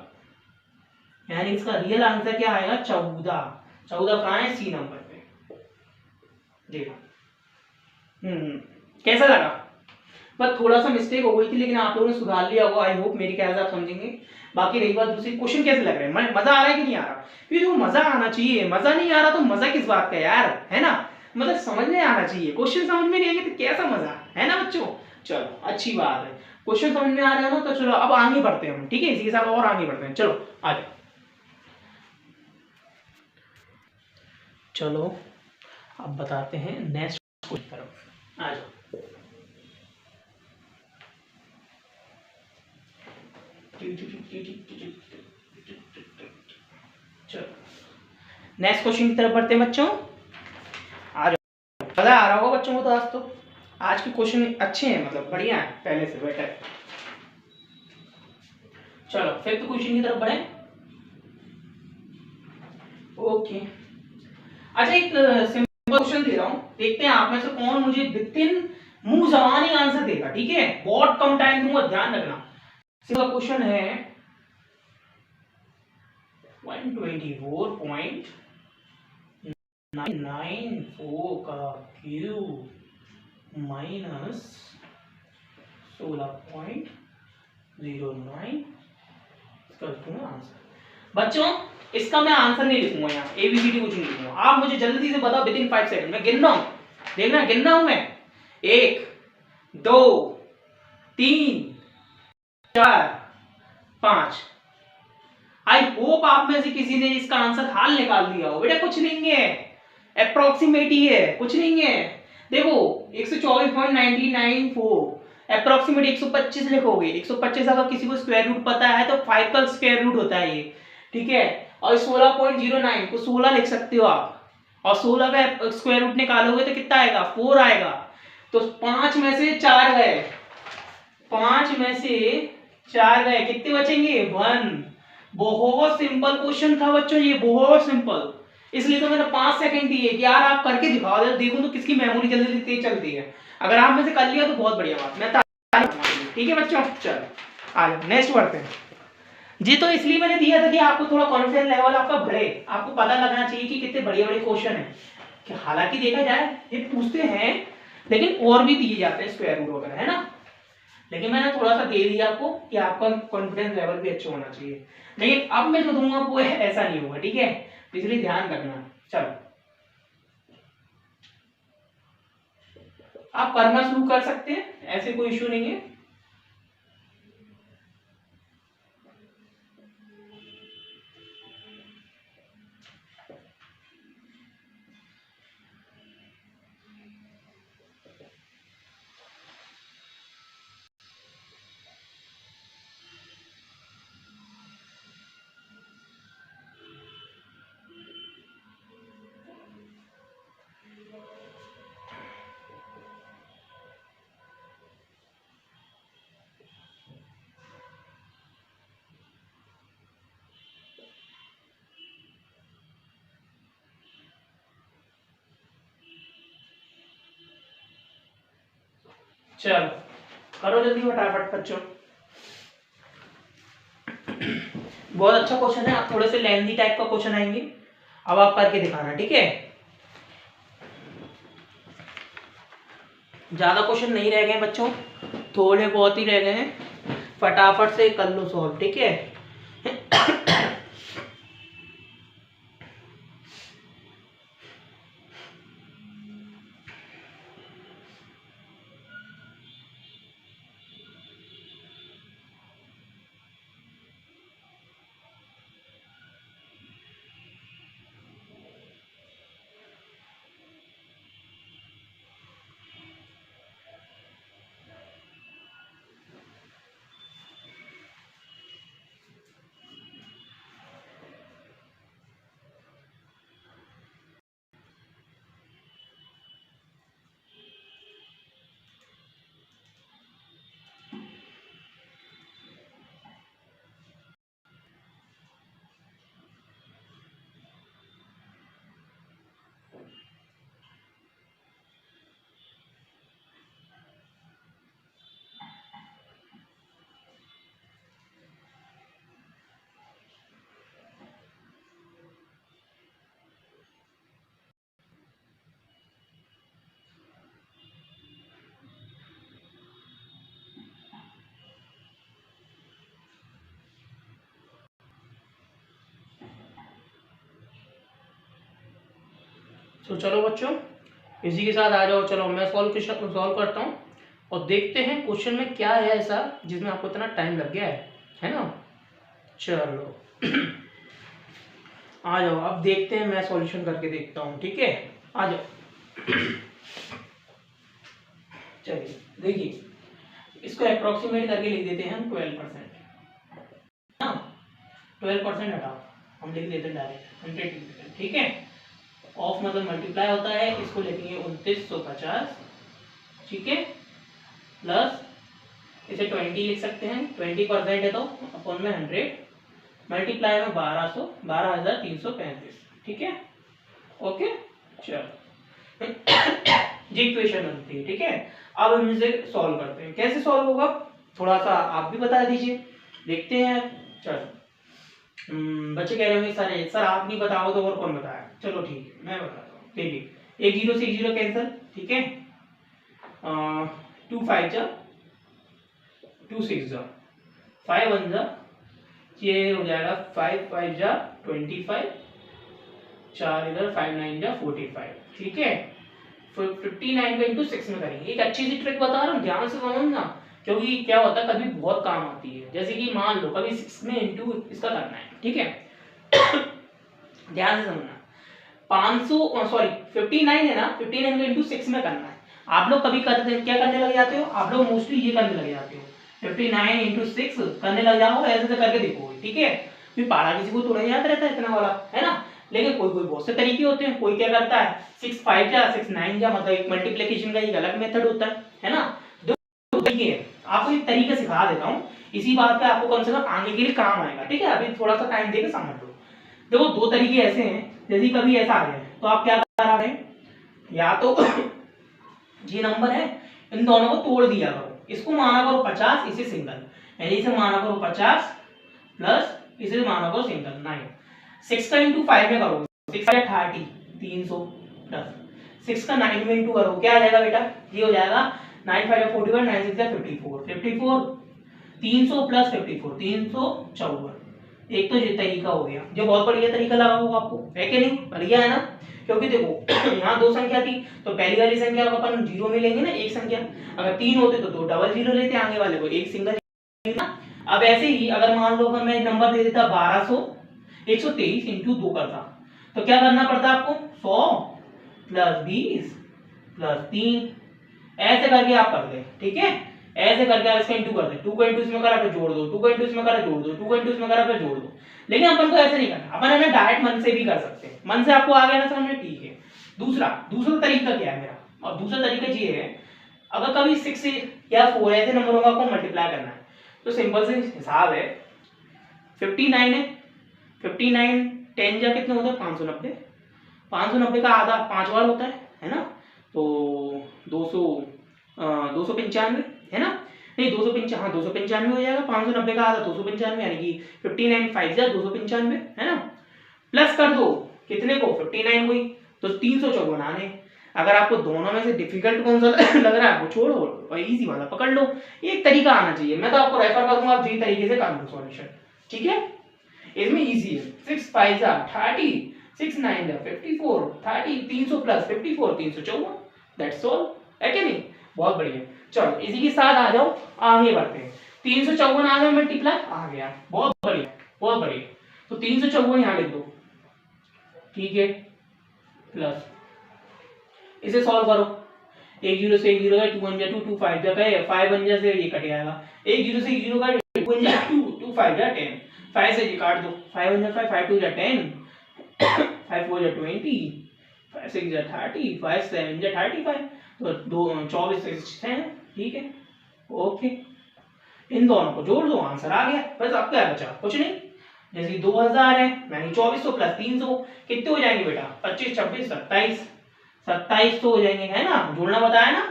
यानी इसका रियल आंसर क्या आएगा 14। 14 कहाँ है, सी नंबर पे, देखो। कैसा लगा, बस थोड़ा सा मिस्टेक हो गई थी, लेकिन आप लोगों ने सुधार लिया होगा, आई होप, मेरे ख्याल से आप समझेंगे। बाकी रही बात दूसरी, क्वेश्चन कैसे लग रहे हैं, मजा आ रहा है कि नहीं आ रहा, फिर तो मजा आना चाहिए, मजा नहीं आ रहा तो मजा किस बात का यार, है ना। मतलब समझ में आना चाहिए, क्वेश्चन समझ में नहीं आएंगे तो कैसा मजा है ना बच्चों। चलो अच्छी बात है, क्वेश्चन समझ में आ रहा है ना, तो चलो अब आगे बढ़ते हैं हम, ठीक है, इसी के साथ और आगे बढ़ते हैं। चलो आ जाओ, चलो अब बताते हैं नेक्स्ट क्वेश्चन की तरफ, आ जाओ। चलो नेक्स्ट क्वेश्चन की तरफ बढ़ते हैं बच्चों, आ जाओ। मजा आ रहा होगा बच्चों को, तो आज के क्वेश्चन अच्छे हैं, मतलब बढ़िया है, पहले से बेटर। चलो फिफ्थ क्वेश्चन की तरफ बढ़े। ओके, अच्छा एक सिंपल क्वेश्चन दे रहा हूं, देखते हैं आप में से कौन मुझे विद इन मुंह जबानी आंसर देगा, ठीक है, बहुत कम टाइम दूंगा, ध्यान रखना। सिंपल क्वेश्चन है 124.994 का क्यूब माइनस 16.09 इसका लिखूंगा आंसर। बच्चों इसका मैं आंसर नहीं लिखूंगा, यहाँ एबीसीडी कुछ नहीं लिखूंगा, आप मुझे जल्दी से बताओ विद इन 5 सेकंड, मैं गिन रहा हूं, देखना गिन रहा हूं मैं, 1 2 3 4 5। आई होप आप में से किसी ने इसका आंसर हाल निकाल दिया हो। बेटा कुछ नहीं है, अप्रोक्सीमेट ही है, कुछ नहीं है। देखो 124.994 अप्रोक्सीमेट 125 लिखोगे, 125 अगर किसी को स्क्वायर रूट पता है तो 5 का स्क्वायर रूट होता है ये, ठीक है। और 16.09 को 16 लिख सकते हो आप, और 16 का स्क्वायर रूट निकालोगे तो कितना आएगा 4 आएगा। तो 5 में से 4 गए, 5 में से 4 गए, कितने बचेंगे 1। बहुत सिंपल क्वेश्चन था बच्चों, ये बहुत सिंपल, इसलिए तो मैंने 5 सेकंड दिए कि यार आप करके दिखाओ, देखो तो किसकी मेमोरी जल्दी तेज चलती है। अगर आप में से कर लिया तो बहुत बढ़िया बात, मैं ठीक है बच्चों। चलो आ जाओ नेक्स्ट पढ़ते हैं जी। तो इसलिए मैंने दिया था कि आपको थोड़ा कॉन्फिडेंस लेवल आपका बढ़े, आपको पता लगना चाहिए कि कितने बड़े बड़े क्वेश्चन हैं। कि हालांकि देखा जाए ये पूछते हैं लेकिन और भी दिए जाते हैं स्क्वायर रूट वगैरह, है ना, लेकिन मैंने थोड़ा सा दे दिया आपको कि आपका कॉन्फिडेंस लेवल भी अच्छा होना चाहिए। लेकिन अब मैं जो दूंगा वो ऐसा नहीं होगा, ठीक है, इसलिए ध्यान रखना। चलो आप करना शुरू कर सकते हैं, ऐसे कोई इश्यू नहीं है। चलो करो जल्दी फटाफट बच्चों। बहुत अच्छा क्वेश्चन है, आप थोड़े से लेंथी टाइप का क्वेश्चन आएंगे, अब आप करके दिखाना, ठीक है। ज्यादा क्वेश्चन नहीं रह गए बच्चों, थोड़े बहुत ही रह गए हैं, फटाफट से कर लो सॉल्व, ठीक है। तो चलो बच्चों इसी के साथ आ जाओ, चलो मैं सॉल्व करता हूँ और देखते हैं क्वेश्चन में क्या है ऐसा जिसमें आपको इतना टाइम लग गया है ना। चलो आ जाओ, अब देखते हैं, मैं सॉल्यूशन करके देखता हूँ, ठीक है, आ जाओ। चलिए देखिए, इसको अप्रोक्सीमेट करके लिख देते हैं हम 12%, हाँ 12% हटाओ, हम लिख देते हैं डायरेक्ट 100, ठीक है। ऑफ मतलब मल्टीप्लाई होता है, इसको लिखेंगे 2950, ठीक है, प्लस इसे 20 लिख सकते हैं, 20% है तो अपॉन में 100, मल्टीप्लाई में 12,335, ठीक है, ओके। चलो जी इक्वेशन बनती है, ठीक है। अब हम इसे सॉल्व करते हैं, कैसे सॉल्व होगा थोड़ा सा आप भी बता दीजिए, देखते हैं। चलो बच्चे कह रहे होंगे सर आप नहीं बताओ तो और कौन बताया, चलो ठीक है मैं बताता हूँ। देखिए 1 0 से 1 0 कैंसिल, ठीक है, 2 5 जा 2 6 जा 5 1 जा, ये हो जाएगा 5 5 जा 25, 4 इधर 5 9 जा 45, ठीक है। 59 को इंटू 6 में करेंगे, एक अच्छी सी ट्रिक बता रहा हूँ, ध्यान से समझना, क्योंकि क्या होता है कभी बहुत काम आती है। जैसे कि मान लो कभी 6 में इंटू इसका करना है, ठीक है। ध्यान से समझना, 59 है ना, 59 को इंटू 6 में करना है। आप लोग कभी करते क्या करने लग जाते हो, आप लोग मोस्टली ये करने लग जाते हो, 59 इंटू 6 करने लग जाओ, ऐसे से करके देखो, ठीक है। फिर पारा किसी को थोड़ा याद रहता है इतना वाला, है ना, लेकिन कोई कोई बहुत से तरीके होते हैं। कोई क्या करता है 6 5 जा 6 9 जा, मतलब एक मल्टीप्लिकेशन का एक अलग मेथड होता है ना। दो तरीके हैं, आपको एक तरीका सिखा देता हूँ, इसी बात पे आपको कम से कम आगे के लिए काम आएगा, ठीक है। अभी थोड़ा सा टाइम देके समझ लो। देखो दो तरीके ऐसे हैं, यदि कभी ऐसा आ जाए तो आप क्या कर रहे हैं, या तो ये नंबर है, इन दोनों को तोड़ दिया करो, इसको माना करो 50, इसे सिंगल, यानी इसे माना करो 50 प्लस इसे माना करो सिंगल 9। 6 का इंटू 5 में करो, 6 का 30 300 प्लस 6 का 9 में इंटू करो, क्या आ जाएगा बेटा, ये हो जाएगा 9 5 41, 9 6 54, 54 300 प्लस 54 354। एक तो ये तरीका हो गया, जो बहुत बढ़िया तरीका लगा होगा आपको, है कि नहीं, बढ़िया है ना, क्योंकि देखो यहाँ दो संख्या थी तो पहली वाली संख्या को अपन जीरो में लेंगे ना, एक संख्या, अगर तीन होते तो दो डबल जीरो लेते, आगे वाले को एक सिंगल ना। अब ऐसे ही अगर मान लो अगर मैं नंबर दे देता 1200 123 इंटू 2 करता, तो क्या करना पड़ता आपको, 100 प्लस 20 प्लस 3, ऐसे करके आप कर दे, ठीक है, ऐसे करके आप इसका इंटू कर दे, 2 को इंटू इसमें करा फिर जोड़ दो, 2 को इंटू इसमें करा जोड़ दो, 2 को इंटू इसमें करा फिर जोड़ दो। लेकिन अपन को ऐसे नहीं करना, अपन है ना डायरेक्ट मन से भी कर सकते हैं, मन से आपको आ गया ना समझ में, ठीक है। दूसरा तरीका क्या है मेरा, और दूसरा तरीका ये है, अगर कभी 6 या 4 ऐसे नंबरों का आपको मल्टीप्लाई करना है, तो सिंपल से हिसाब है, 59 है, 59 10 जा कितने होते हैं 590, 590 का आधा 5 बार होता है ना, तो 295 है ना, नहीं 295, हाँ 295 हो जाएगा, 590 का आधा 295, यानी कि 59 5 जा 295 है ना, प्लस कर दो कितने को 59 हुई, तो 354 आने। अगर आपको दोनों में से डिफिकल्ट कौन सा लग रहा है वो छोड़ो और इजी वाला पकड़ लो, एक तरीका आना चाहिए, मैं तो आपको रेफर करूंगा, आप जी तरीके से कर लो सॉल्यूशन, ठीक है, इसमें इजी है। 6 5 जा 30, 6 9 जा 54, 30 300 प्लस 54 354, दैट्स ऑल, है कि नहीं, बहुत बढ़िया। चलो इसी के साथ आ जाओ, आगे बढ़ते हैं, 354 आ गया मल्टीप्लाई, आ गया, बहुत बढ़िया बहुत बढ़िया, तो 354 यहाँ लिख दो, ठीक है, प्लस इसे सॉल्व करो, एक जीरो से एक जीरो का 2 1 जा 2 2 5 जा का 5 1 जा से ये कट जाएगा, एक जीरो से एक जीरो का 2 1 जा 2 2 5 जा 10, 5 से ये काट दो, 5 1 जा 5 5 2 जा 10, 5 4 जा 20, 5 6 जा 30, 5 7 जा 35, तो 24 से 6, ठीक है, ओके, इन दोनों को जोड़ दो, आंसर आ गया, बस अब क्या बचा, कुछ नहीं, जैसे 2000 है, यानी 2400 प्लस 300 कितने हो जाएंगे बेटा, 25 26 27 27 तो हो जाएंगे, है ना, जोड़ना बताया ना,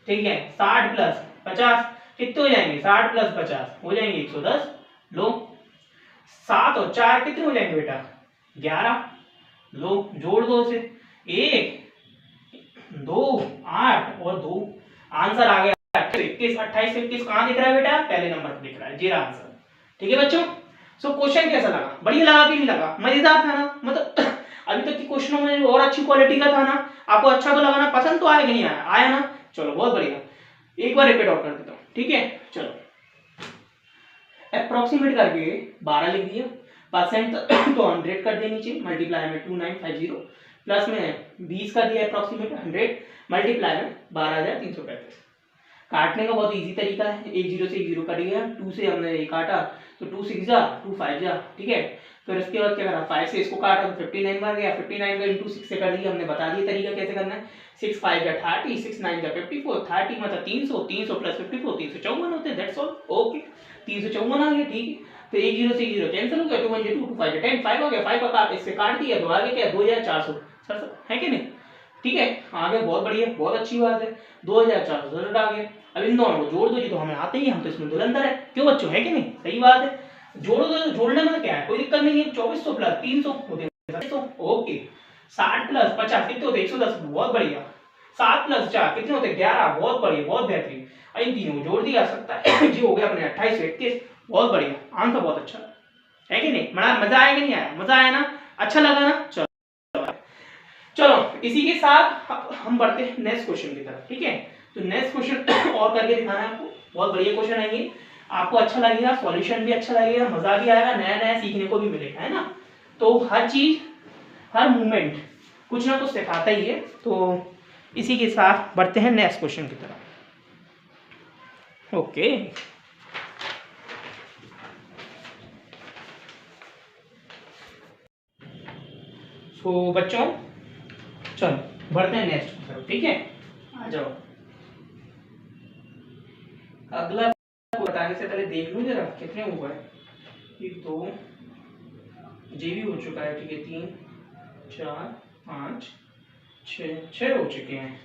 ठीक है, 60 प्लस 50 कितने हो जाएंगे, 60 प्लस 50 हो जाएंगे 110, लो 7 और 4 कितने हो जाएंगे बेटा 11, लो जोड़ दो इसे, 1 2 8 और 2, आंसर आ गया 21 28 से 21 कहां दिख रहा है बेटा, पहले नंबर पर दिख रहा है, जीरा आंसर, ठीक है बच्चों। सो क्वेश्चन कैसा लगा, बढ़िया लगा कि नहीं लगा, मजेदार था ना, मतलब अभी तक के क्वेश्चनों में और अच्छी क्वालिटी का था ना, आपको अच्छा तो लगा ना, पसंद तो आया कि नहीं आया, आया ना, चलो बहुत बढ़िया, एक बार रिपीट और कर देता हूँ, ठीक है, चलो अप्रोक्सीमेट करके 12 लिख दिया, परसेंट तो 100 कर दिया नीचे, मल्टीप्लाई में 2950, प्लस में 20 कर दिया अप्रोक्सीमेट 100, मल्टीप्लाई में 12,335। काटने का बहुत इजी तरीका है, एक जीरो से एक जीरो कट गया, 2 से हमने ये काटा तो 2 6 जा 2 5 जा, ठीक है, फिर इसके बाद क्या करा, 5 से इसको काटा तो 59 बार गया, 59 का इंटू 6 से कर दिया, हमने बता दिया तरीका कैसे करना है, 6 5 जा 30, 6 9 जा 54, 30 मतलब 300, 300 प्लस 54 354 होते हैं, दैट्स ऑल, ओके 354 आ गया, ठीक है, तो एक जीरो से एक जीरो कैंसिल हो गया, 2 1 2 2 5 10 5 हो गया, 5 का काट इससे काट दिया, तो आगे क्या 2400 है कि नहीं, ठीक है, आगे बहुत बढ़िया, बहुत अच्छी बात है, 2400 आ गया। अब इन दोनों को जोड़ दो जी, तो हमें आते ही, हम तो इसमें धुरंधर है, क्यों बच्चों, है कि नहीं, सही बात है, जोड़ो तो जोड़ने में क्या है, कोई दिक्कत नहीं है, 2400 प्लस 300 होते हैं, ओके, 60 प्लस 50 कितने होते हैं 110, बहुत बढ़िया, 7 प्लस 4 कितने होते हैं 11, बहुत बढ़िया, बहुत बेहतरीन, इन तीनों को जोड़ दिया सकता है जी, हो गया अपने 28 से 21, बहुत बढ़िया, आंसर बहुत अच्छा है कि नहीं, बड़ा मजा आया कि नहीं आया, मजा आया ना, अच्छा लगा ना, चलो इसी के साथ हम बढ़ते हैं नेक्स्ट क्वेश्चन की तरफ, ठीक है, तो नेक्स्ट क्वेश्चन और करके दिखाना है आपको, बहुत बढ़िया क्वेश्चन आएंगे, आपको अच्छा लगेगा, सॉल्यूशन भी अच्छा लगेगा, मजा भी आएगा, नया नया सीखने को भी मिलेगा, है ना, तो हर चीज हर मूवमेंट कुछ ना कुछ सिखाता ही है, तो इसी के साथ बढ़ते हैं नेक्स्ट क्वेश्चन की तरफ, ओके। तो बच्चों चलो बढ़ते हैं नेक्स्ट की तरफ, ठीक है, आ जाओ, अगला बताने से पहले देख लो जरा कितने हुआ है, 1 2 जी भी हो चुका है, ठीक है, 3 4 5 6 हो चुके हैं,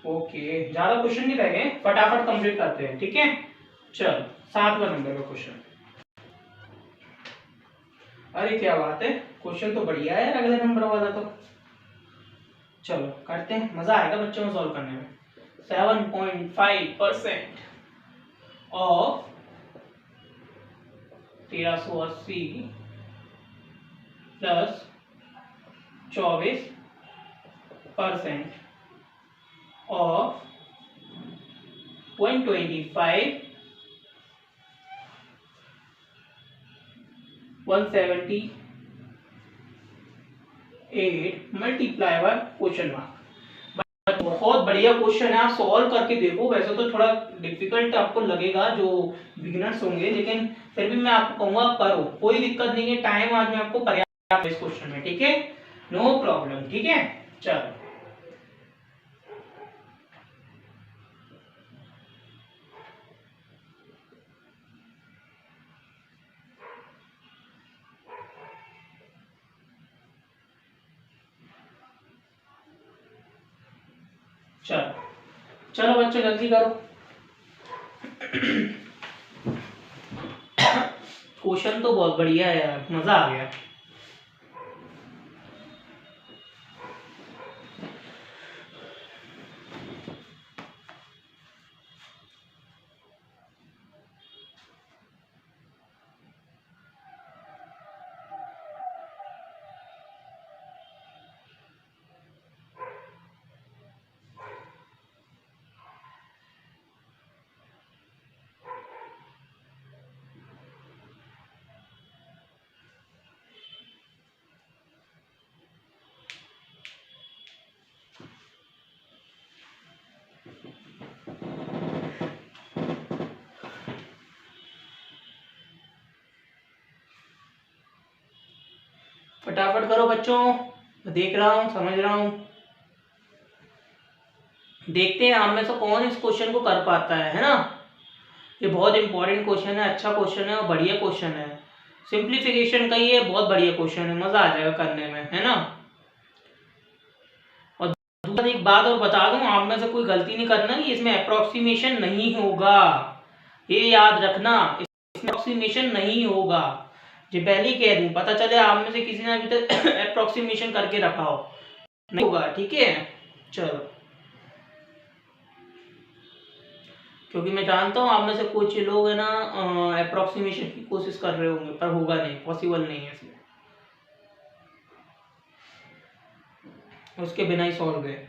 ओके, ज्यादा क्वेश्चन नहीं रह गए, फटाफट कंप्लीट करते हैं, ठीक है। चलो 7वां नंबर का क्वेश्चन। अरे क्या बात है, क्वेश्चन तो बढ़िया है अगले नंबर वाला तो। चलो करते हैं, मजा आएगा बच्चों को सॉल्व करने में। 7.5% of 1380 plus 24% of 125 178 multiply by question mark. बहुत बढ़िया क्वेश्चन है, आप सॉल्व करके देखो। वैसे तो थोड़ा डिफिकल्ट आपको लगेगा जो बिगिनर्स होंगे, लेकिन फिर भी मैं आपको कहूंगा करो, कोई दिक्कत नहीं है। टाइम आज मैं आपको पर्याप्त है इस क्वेश्चन में, ठीक है, नो प्रॉब्लम, ठीक है। चलो चलो चलो बच्चों जल्दी करो। क्वेश्चन तो बहुत बढ़िया है यार, मजा आ गया। फटाफट करो बच्चों, मैं देख रहा हूँ, समझ रहा हूँ। देखते हैं आप में से कौन इस क्वेश्चन को कर पाता है ना। ये बहुत इंपॉर्टेंट क्वेश्चन है, अच्छा क्वेश्चन है और बढ़िया क्वेश्चन है। सिंप्लीफिकेशन का ये बहुत बढ़िया क्वेश्चन है, मजा आ जाएगा करने में, है ना। और दूसरा एक बात और बता दूं, आप में से कोई गलती नहीं करना कि इसमें अप्रोक्सीमेशन नहीं होगा, ये याद रखना, इसमें अप्रोक्सीमेशन नहीं होगा। जो पहले ही कह दूं, पता चले आप में से किसी ने अभी तक अप्रोक्सीमेशन करके रखा हो, नहीं होगा, ठीक है। चलो, क्योंकि मैं जानता हूँ आप में से कुछ लोग है ना अप्रोक्सीमेशन की कोशिश कर रहे होंगे, पर होगा नहीं, पॉसिबल नहीं है इसमें, उसके बिना ही सॉल्व है।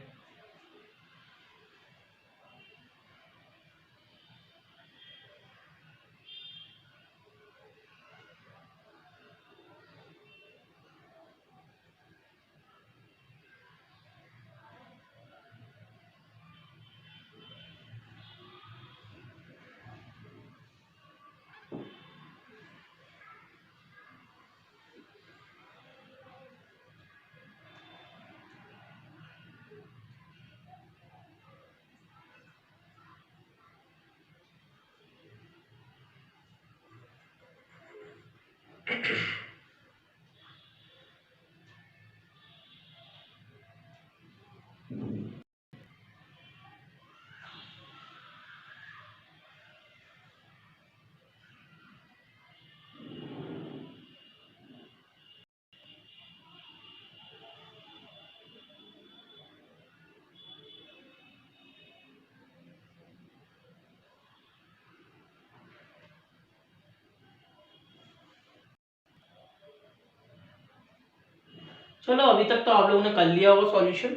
चलो अभी तक तो आप लोगों ने कर लिया होगा सॉल्यूशन,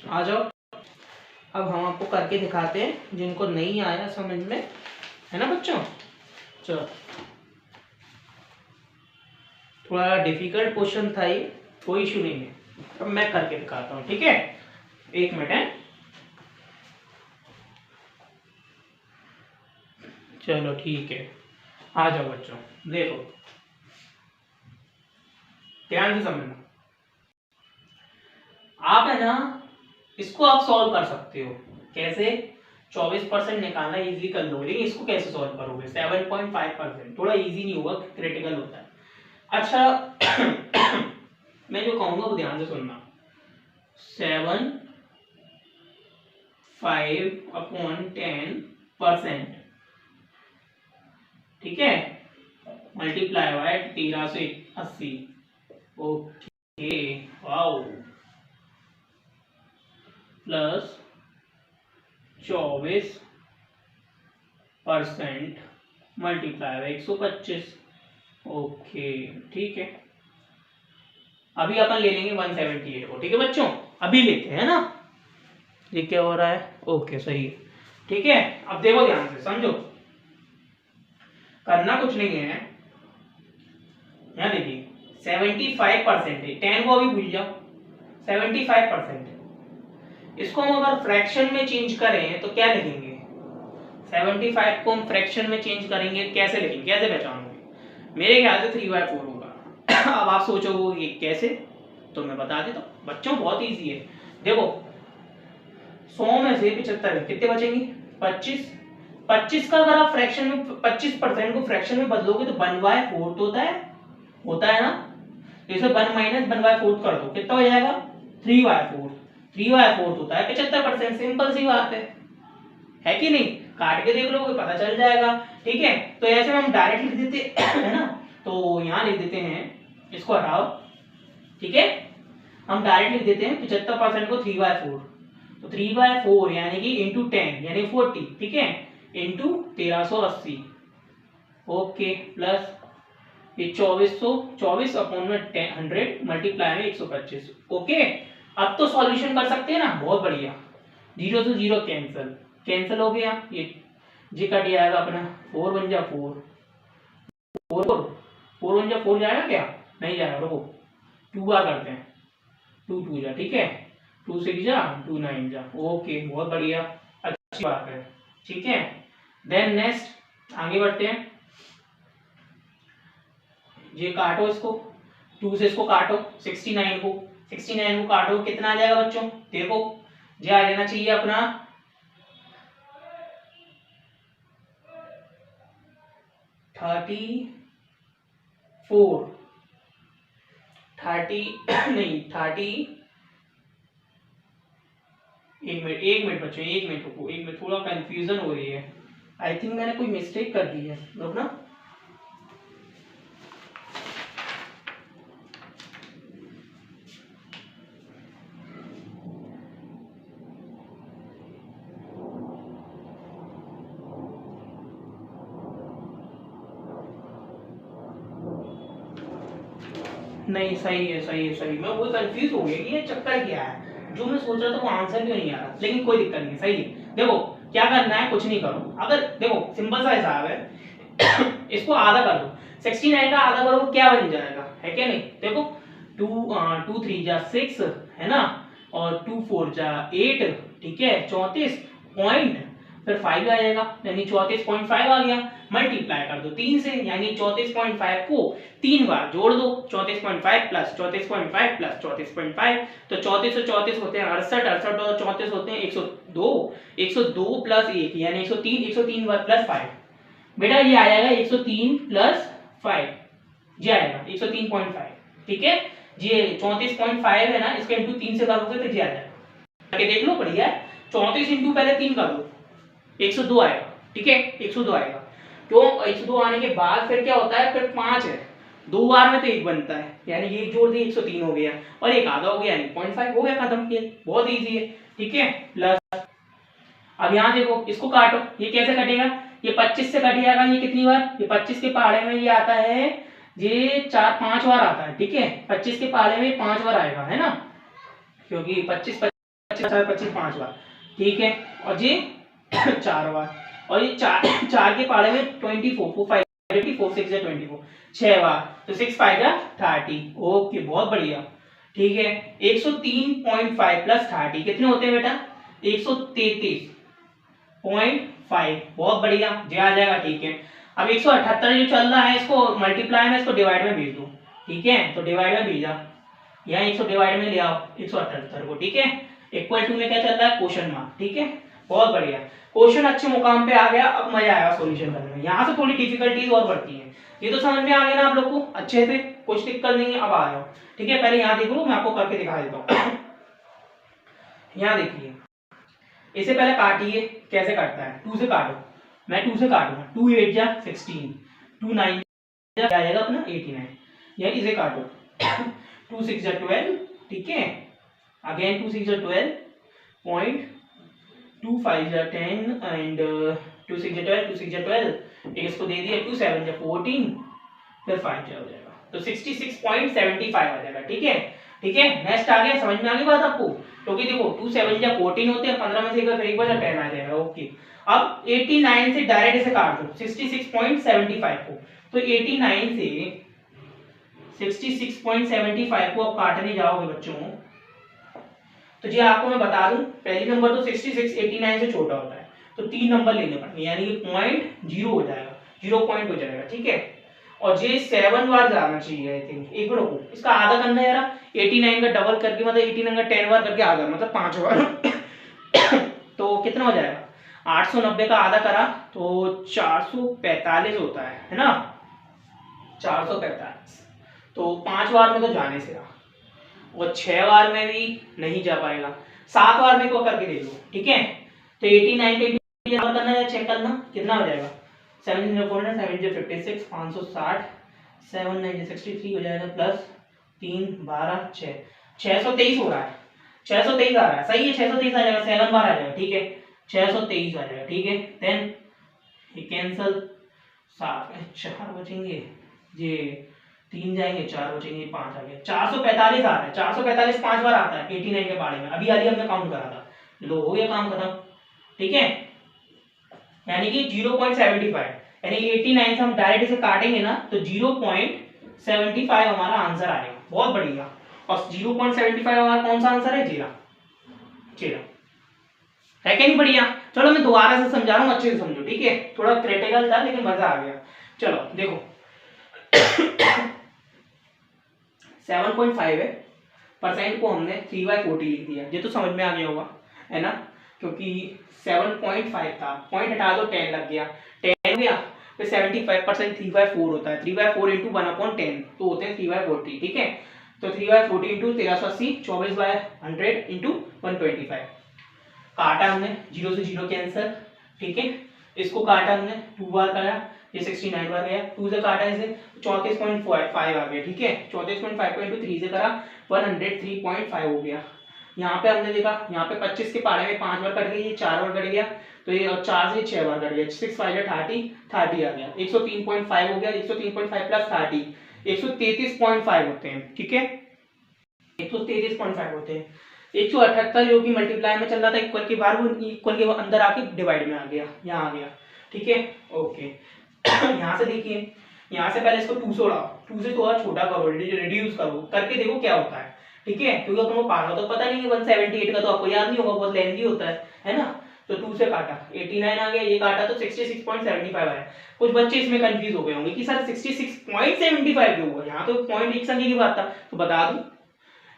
आ जाओ अब हम आपको करके दिखाते हैं जिनको नहीं आया समझ में, है ना बच्चों। चलो, थोड़ा डिफिकल्ट क्वेश्चन था ये, कोई इशू नहीं है, अब मैं करके दिखाता हूँ, ठीक है। एक मिनट है, चलो ठीक है, आ जाओ बच्चों, देखो ध्यान से समझना। आप है ना इसको आप सॉल्व कर सकते हो, कैसे, 24% निकालना इजी कर लोगे, लेकिन इसको कैसे सॉल्व करोगे। 7.5% थोड़ा इजी नहीं होगा, क्रिटिकल होता है। अच्छा मैं जो कहूंगा वो ध्यान से सुनना। 7 5/10%, ठीक है, multiply by 1380। Okay, wow, plus 24% multiply by 125। Okay, ठीक है, अभी अपन ले लेंगे 178 को, ठीक है बच्चों, अभी लेते हैं ना। ये क्या हो रहा है? ओके, सही है, ठीक है। अब देखो ध्यान से समझो, करना कुछ नहीं है, यहाँ देखिए 75% है, 10 को अभी भूल जाओ, 75%। इसको हम अगर फ्रैक्शन में चेंज करें तो क्या लिखेंगे? 75 को हम फ्रैक्शन में चेंज करेंगे, कैसे लिखेंगे, कैसे पहचानोगे? मेरे ख्याल से 3/4 होगा। अब आप सोचोगे ये कैसे, तो मैं बता देता हूँ बच्चों, बहुत इजी है। देखो 100 में से 75 कितने बचेंगे? 25। 25 का अगर आप फ्रैक्शन में 25% को फ्रैक्शन में बदलोगे तो 1/4 होता है ना। तो इसे 1 माइनस 1/4 कर दो, कितना हो जाएगा? 3/4। 3/4 होता है 75%, सिंपल सी बात है कि नहीं? काट के देख लोगे पता चल जाएगा, ठीक है। तो ऐसे में हम डायरेक्ट लिख देते है ना, तो यहाँ लिख देते हैं, इसको हटाओ, ठीक है, हम डायरेक्ट लिख देते हैं 75% को 3/4, तो 3/4 यानी कि इंटू 10 यानी 40, ठीक है, इंटू 1380। ओके, प्लस ये 24/100 मल्टीप्लाई में 125। ओके, अब तो सॉल्यूशन कर सकते हैं ना, बहुत बढ़िया। 0 से 0 कैंसिल हो गया, ये जी कट जाएगा अपना, 4 बन जा 4, 4 बन जा 4 जाएगा क्या? नहीं जाएगा, रुको 2 बार करते हैं, 2 2 जा, ठीक है, 2 6 जा, 2 9 जा। ओके, बहुत बढ़िया, अच्छी बात है, ठीक है। देन नेक्स्ट आगे बढ़ते हैं, ये काटो इसको, 2 से इसको काटो, 69 को काटो, कितना आ जाएगा बच्चों? देखो, ये आ जाना चाहिए अपना 34, 30 नहीं 30, एक मिनट बच्चों, एक मिनट रुको, एक मिनट, थोड़ा कंफ्यूजन हो रही है, आई थिंक मैंने कोई मिस्टेक कर दी है, रुकना। नहीं, सही है, सही, मैं वो कंफ्यूज हो गया कि ये चक्कर क्या है, जो मैं सोच रहा था वो आंसर क्यों नहीं आ रहा, लेकिन कोई दिक्कत नहीं है, सही है। देखो क्या करना है, कुछ नहीं करो, अगर देखो सिंपल सा हिसाब है इसको आधा कर दो, 69 का आधा करो क्या बन जाएगा, है क्या नहीं? देखो 2 3 जा 6 है ना, और 2 4 जा 8, ठीक है, 34 पॉइंट, फिर 5 आ जाएगा, यानी 34.5 आ गया, मल्टीप्लाई कर दो 3 से, यानी 34.5 को 3 बार जोड़ दो, 34.5 प्लस 34.5 प्लस 34.5, तो 34 से 34 होते हैं 68, 68 और 34 होते हैं 102, 102 प्लस 1 यानी 103, 103 प्लस 5, बेटा ये आ जाएगा 103 प्लस 5, ये आएगा 103.5, ठीक है। ये 34.5 है ना, इसके इंटू 3 से करोगे तो ये आ जाएगा, करके देख लो, बढ़िया है। 34 इंटू पहले 3 कर दो, 102 आएगा, ठीक है, 102 आएगा। क्यों? 102 आने के बाद फिर क्या होता है, फिर 5 है, 2 बार में तो 1 बनता है, यानी ये जोड़ दिए 103 हो गया, और एक आधा हो गया यानी 0.5 हो गया, खत्म किया, बहुत इजी है, ठीक है। प्लस अब यहाँ देखो, इसको काटो, ये कैसे कटेगा, ये 25 से कट जाएगा, ये कितनी बार, ये 25 के पहाड़े में ये आता है, ये 4-5 बार आता है, ठीक है, 25 के पहाड़े में 5 बार आएगा, है ना, क्योंकि 25 25 5 बार, ठीक है, और ये 4 बार, और ये 4 के पहाड़े में 24 24 6 या 24 6 बार, तो 6 5 जा 30। ओके, बहुत बढ़िया, ठीक है। 103.5 प्लस 30 कितने होते हैं बेटा? 133.5, बहुत बढ़िया, जे आ जाएगा, ठीक है। अब 178 जो चल रहा है, इसको मल्टीप्लाई में, इसको डिवाइड में भेज दो, ठीक है, तो डिवाइड में भेजा, यहाँ 100 डिवाइड में ले आओ 178 को, ठीक है, इक्वल टू में क्या चल रहा है, क्वेश्चन मार्क, ठीक है, बहुत बढ़िया, क्वेश्चन अच्छे मुकाम पे आ गया, अब मजा आएगा सॉल्यूशन करने में, यहाँ से थोड़ी डिफिकल्टीज और बढ़ती हैं, ये तो समझ में आ गया ना आप लोग को अच्छे से, कुछ दिक्कत नहीं है, अब आ जाओ, ठीक है। पहले यहाँ देख लो, मैं आपको करके दिखा देता हूँ यहाँ देखिए, इसे पहले काटिए, कैसे काटता है, 2 से काटो, मैं 2 से काटूंगा, 2 8 जा 16, 2 9 जा क्या आएगा अपना 89, या इसे काटो 2 6 जा 12, ठीक है, अगेन 2 6 जा 12 पॉइंट, 2 5 जा 10 एंड 2 6 जा 12, 2 6 जा 12, एक इसको दे दिया 2 7 जा 14, फिर 5 जा हो जाएगा, तो 66.75 आ जाएगा, ठीक है, ठीक है। नेक्स्ट आ गया, समझ में आ गई बात आपको, क्योंकि देखो 2 7 जा 14 होते हैं, 15 में से एक बार 10 आ जाएगा, ओके। अब 89 से डायरेक्ट इसे काट दो 66.75 को, तो 89 से 66.75 को अब काटने जाओगे बच्चों, तो जी आपको मैं बता दूं, पहली नंबर तो 66 89 से छोटा होता है, तो 3 नंबर लेने पड़ेंगे, यानी कि पॉइंट 0 हो जाएगा, 0 पॉइंट हो जाएगा, ठीक है। और ये 7 बार जाना चाहिए, आई थिंक, एक बार रुको, इसका आधा करना है यार, 89 का डबल करके मतलब 89 का 10 बार करके आधा, मतलब 5 बार तो कितना हो जाएगा, 890 का आधा करा तो 445 होता है ना, 445, तो 5 बार में तो जाने से रहा, और 6 बार में भी नहीं जा पाएगा, 7 बार में को करके देख लो, ठीक है। तो 89 पे करना है, चेक करना कितना हो जाएगा, 7 0 4 7 0 56 560, 7 9 63 हो जाएगा, प्लस 3 12 6 623 हो रहा है, 623 आ रहा है, सही है, 623 आ जाएगा, 7 बार आ जाएगा, ठीक है, 623 आ जाएगा, ठीक है। देन ये कैंसल, 7 4 बचेंगे, ये 3 जाएंगे, 4 बचेंगे, 5 आ गया, 445 आ रहा है, 445 5 बार आता है 89 के बारे में, अभी आगे हमने काउंट करा था, लो हो गया काम खत्म, ठीक है, यानी कि 0.75, यानी 89 से हम डायरेक्ट इसे काटेंगे ना तो 0.75 हमारा आंसर आएगा, बहुत बढ़िया। और 0.75 हमारा कौन सा आंसर है, जीरा, जीरा है क्या नहीं बढ़िया। चलो मैं दोबारा से समझा रहा हूँ, अच्छे से समझो, ठीक है, थोड़ा क्रिटिकल था लेकिन मजा आ गया। चलो देखो 7.5 है, परसेंट को हमने 3/40 लिख दिया, ये तो समझ में आ गया होगा, है ना, क्योंकि 7.5 था, पॉइंट हटा दो 10 लग गया, 10 हो गया, फिर 75% 3/4 होता है, 3/4 इंटू 1/10 तो होते हैं 3/40, ठीक है, तो 3/40 इंटू 1380, 24/100 इंटू 125, काटा हमने 0 से 0 कैंसर, ठीक है, इसको काटा हमने 2 बार करा, ये 69 बार गया, 2 से काटा इसे 34.5 आ गया, ठीक है, 34.5 को इंटू 3 से करा 103.5 हो गया। यहाँ पे हमने देखा, यहाँ पे 25 के पारे में 5 बार कट गई, ये 4 बार कट गया, तो ये 4 से 6 बार कट गया, 6 5 30 आ गया, 103.5 हो गया, 103.5 प्लस 30 133.5 होते हैं, ठीक है, 133.5 होते हैं। 178 जो कि मल्टीप्लाई में चल रहा था इक्वल के बाहर, वो इक्वल के अंदर आके डिवाइड में आ गया, यहाँ आ गया, ठीक है, ओके। यहाँ से देखिए, यहाँ से पहले इसको 2 से उड़ाओ, 2 से थोड़ा छोटा करो, रिड्यूस करो, करके देखो क्या होता है, ठीक है, क्योंकि अपन को पार्ट तो पता नहीं है, 178 का तो आपको याद नहीं होगा, बहुत लेंथी होता है ना, तो 2 से काटा 89 आ गया, ये काटा तो 66.75 आया। कुछ बच्चे इसमें कंफ्यूज हो गए होंगे कि सर 66.75 क्यों हुआ, यहाँ तो पॉइंट एक संख्या की बात था, तो बता दूं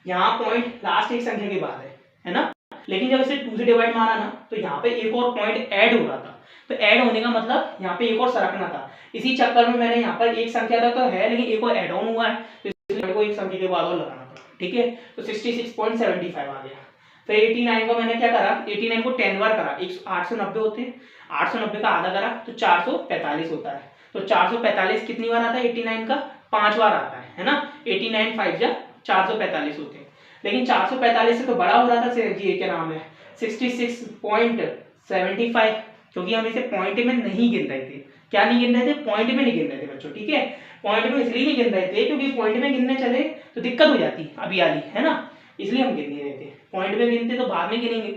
यहाँ पॉइंट लास्ट एक संख्या के बाद है ना, लेकिन जब इसे 2 से डिवाइड मारा ना तो यहाँ पे एक और पॉइंट ऐड हो रहा था, तो ऐड होने का मतलब यहाँ पे एक और सरकना था, इसी चक्कर में मैंने यहाँ पर एक संख्या था तो है, लेकिन एक और ऐड ऑन हुआ है, तो इसलिए मेरे को एक संख्या के बाद और लगाना पड़ा, ठीक है, तो 66.75 आ गया। फिर 89 को मैंने क्या करा, 89 को 10 बार करा, 890 होते हैं, 890 का आधा करा तो 445 होता है, तो 445 कितनी बार आता है 89 का, 5 बार आता है ना, 89 5 जा 445 होते हैं, लेकिन 445 से तो बड़ा हो रहा था, ये क्या नाम है 66.75, क्योंकि हम इसे पॉइंट में नहीं गिन रहे थे, क्या नहीं गिन रहे थे, पॉइंट में नहीं गिन रहे थे बच्चों, ठीक है, पॉइंट में इसलिए नहीं गिन रहे थे क्योंकि पॉइंट में गिनने चले तो दिक्कत हो जाती अभी वाली, है ना, इसलिए हम गिन नहीं रहे थे, पॉइंट में गिनते तो बाद में गिनेंगे।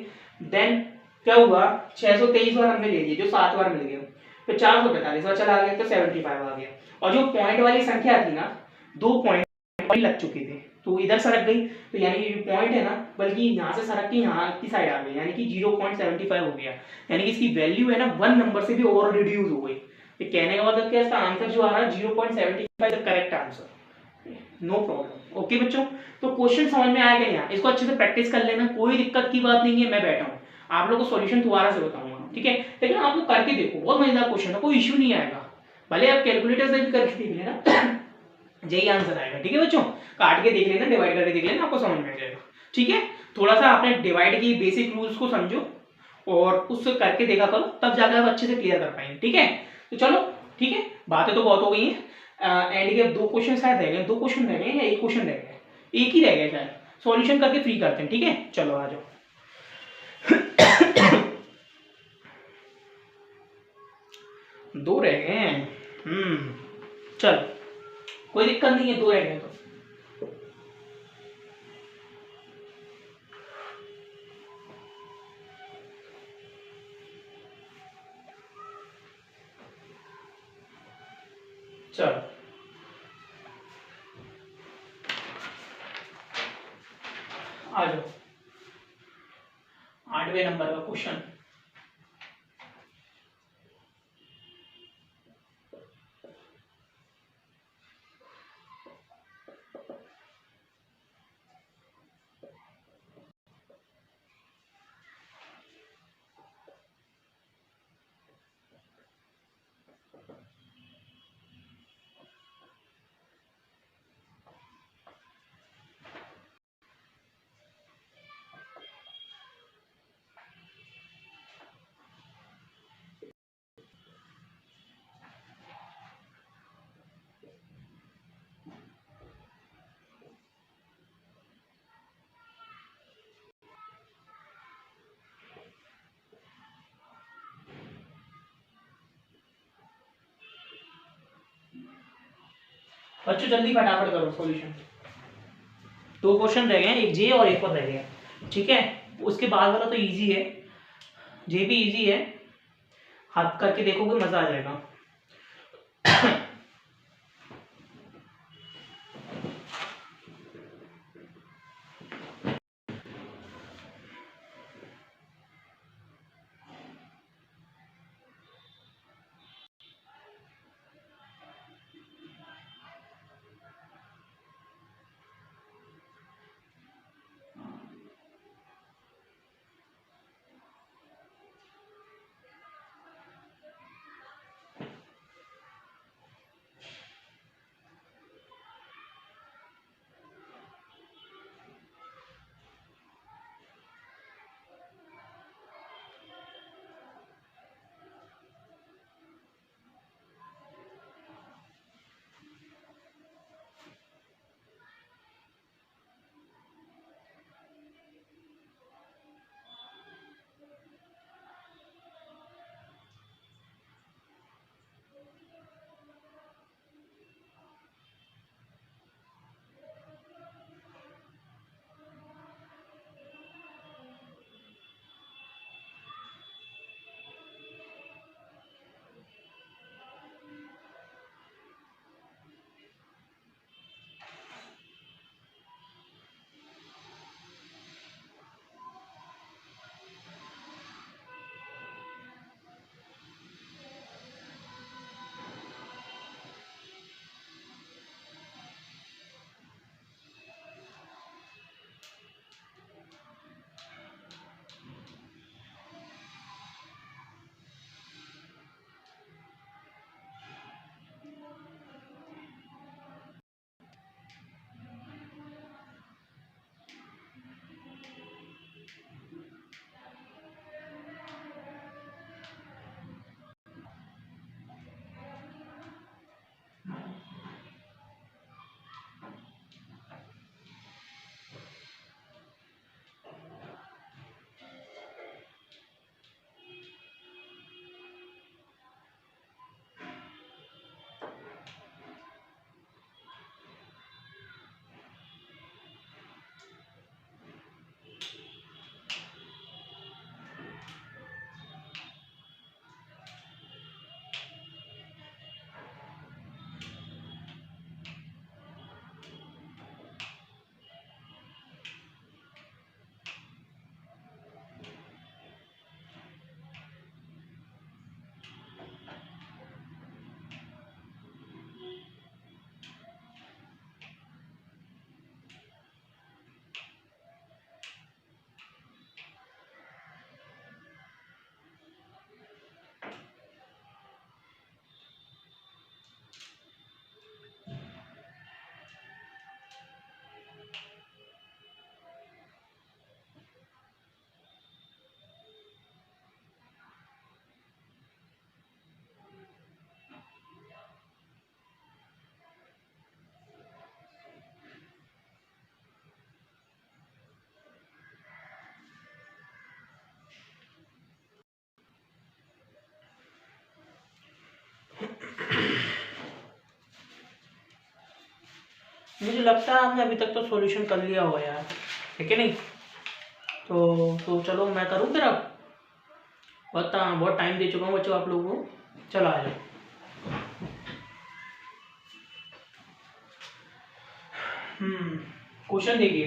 देन क्या हुआ, 623 बार हमने ले लिया, जो 7 बार मिल गया, फिर 445 बार चला गया तो 75 आ गया, और जो पॉइंट वाली संख्या थी ना, 2 पॉइंट लग चुके थे, तो इधर सरक गई, तो यानी कि पॉइंट है ना, बल्कि यहाँ से सरक के यहाँ की साइड आ गई, यानी कि 0.75 हो गया, यानी कि इसकी वैल्यू है ना 1 नंबर से भी और रिड्यूस हो गई। ये कहने का मतलब क्या, इसका आंसर जो आ रहा है 0.75 correct answer, no problem, okay बच्चों। तो क्वेश्चन समझ में आया क्या, इसको अच्छे से प्रैक्टिस कर लेना, कोई दिक्कत की बात नहीं है, मैं बैठा हूँ, आप लोग को सॉल्यूशन दोबारा से बताऊंगा, ठीक है, लेकिन आप लोग करके देखो, बहुत मजेदार क्वेश्चन है, कोई इश्यू नहीं आएगा, भले आप कैलकुलेटर से भी करके देख लेना, यही आंसर आएगा, ठीक है बच्चों, काट के देख लेना, डिवाइड करके देख लेना, आपको समझ में आ जाएगा, ठीक है। थोड़ा सा आपने डिवाइड की बेसिक रूल्स को समझो, और उससे करके देखा करो, तब जाकर आप अच्छे से क्लियर कर पाएंगे। ठीक है, तो चलो ठीक है, बातें तो बहुत हो गई हैं। एंड के 2 क्वेश्चन शायद रह गए, 2 क्वेश्चन रह गए या 1 क्वेश्चन रह गया, एक ही रह गया शायद, सॉल्यूशन करके फ्री करते हैं। ठीक है, चलो आ जाओ। 2 रह गए हैं। चलो कोई दिक्कत नहीं है, 2 रह गए तो। चलो आ जाओ, 8वें नंबर का क्वेश्चन। बच्चों जल्दी फटाफट करो सॉल्यूशन, 2 क्वेश्चन रह गए हैं, एक जे और एक और रह गया। ठीक है, उसके बाद वाला तो इजी है, जे भी इजी है, हाथ करके देखोगे मजा आ जाएगा। मुझे लगता है आपने अभी तक तो सॉल्यूशन कर लिया होगा यार, ठीक है नहीं? तो चलो मैं करूँ फिर अब, बहुत टाइम दे चुका हूँ बच्चों आप लोगों को। चलो आ जाओ। क्वेश्चन देखिए,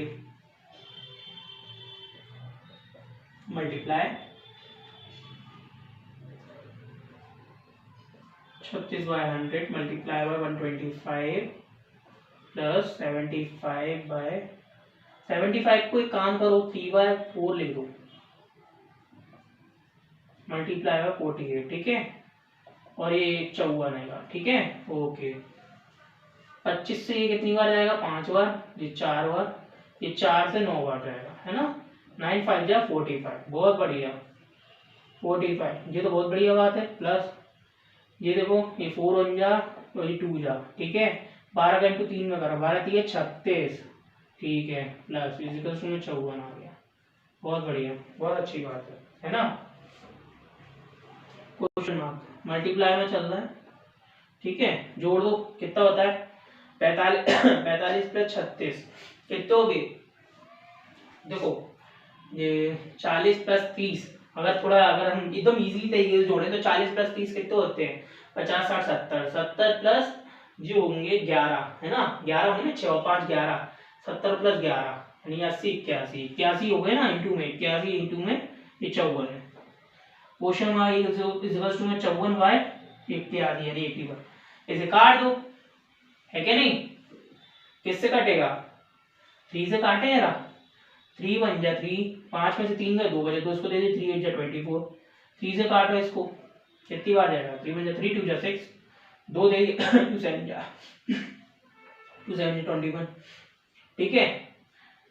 मल्टीप्लाई 36/100 मल्टीप्लाई बाय 125 प्लस 75/75 को एक काम करो 3/4 लिख दो, मल्टीप्लाई बाय 48, ठीक है? और ये 54 आएगा, ठीक है? ओके। 25 से ये कितनी बार जाएगा? 5 बार, ये 4 बार, ये 4 से 9 बार जाएगा, है ना? 9 5 जा 45, बहुत बढ़िया। 45 ये तो बहुत बढ़िया बात है। प्लस ये देखो, ये 4 1 जा और ये 2 जा, ठीक है? 12 का इंटू 3 में करो, 12 3 36, ठीक है? प्लस फिजिकल्स में 54 आ गया, बहुत बढ़िया, बहुत अच्छी बात है ना? क्वेश्चन मार्क मल्टीप्लाई में चल रहा है, ठीक है? जोड़ दो, कितना होता है? 45 प्लस 36 कितने हो गए? देखो ये 40 प्लस 30, अगर हम एकदम इजीली तरीके से जोड़े तो 40 प्लस 30 कितने होते हैं? 50 60 70, 70 प्लस जो होंगे 11, है ना? 11 होंगे ना, 6 और 5 11, 70 प्लस 11 यानी 80 81, 81 हो गए ना? इंटू में 81 इंटू में ये 54 है। Question mark is equal to में 54 बाय 81 यानी 81, इसे काट दो, है क्या नहीं? किससे कटेगा? 3 से काटे जरा, 3 1 जा 3, 5 में से 3 गए 2 बचे, तो इसको दे दे 3 8 जा 24, 3 से काटो इसको, कितनी बार जाएगा? 3 1 जा 3, 2 जा 6, 2 दे 2 7 जा 2 7 जा 21, ठीक है?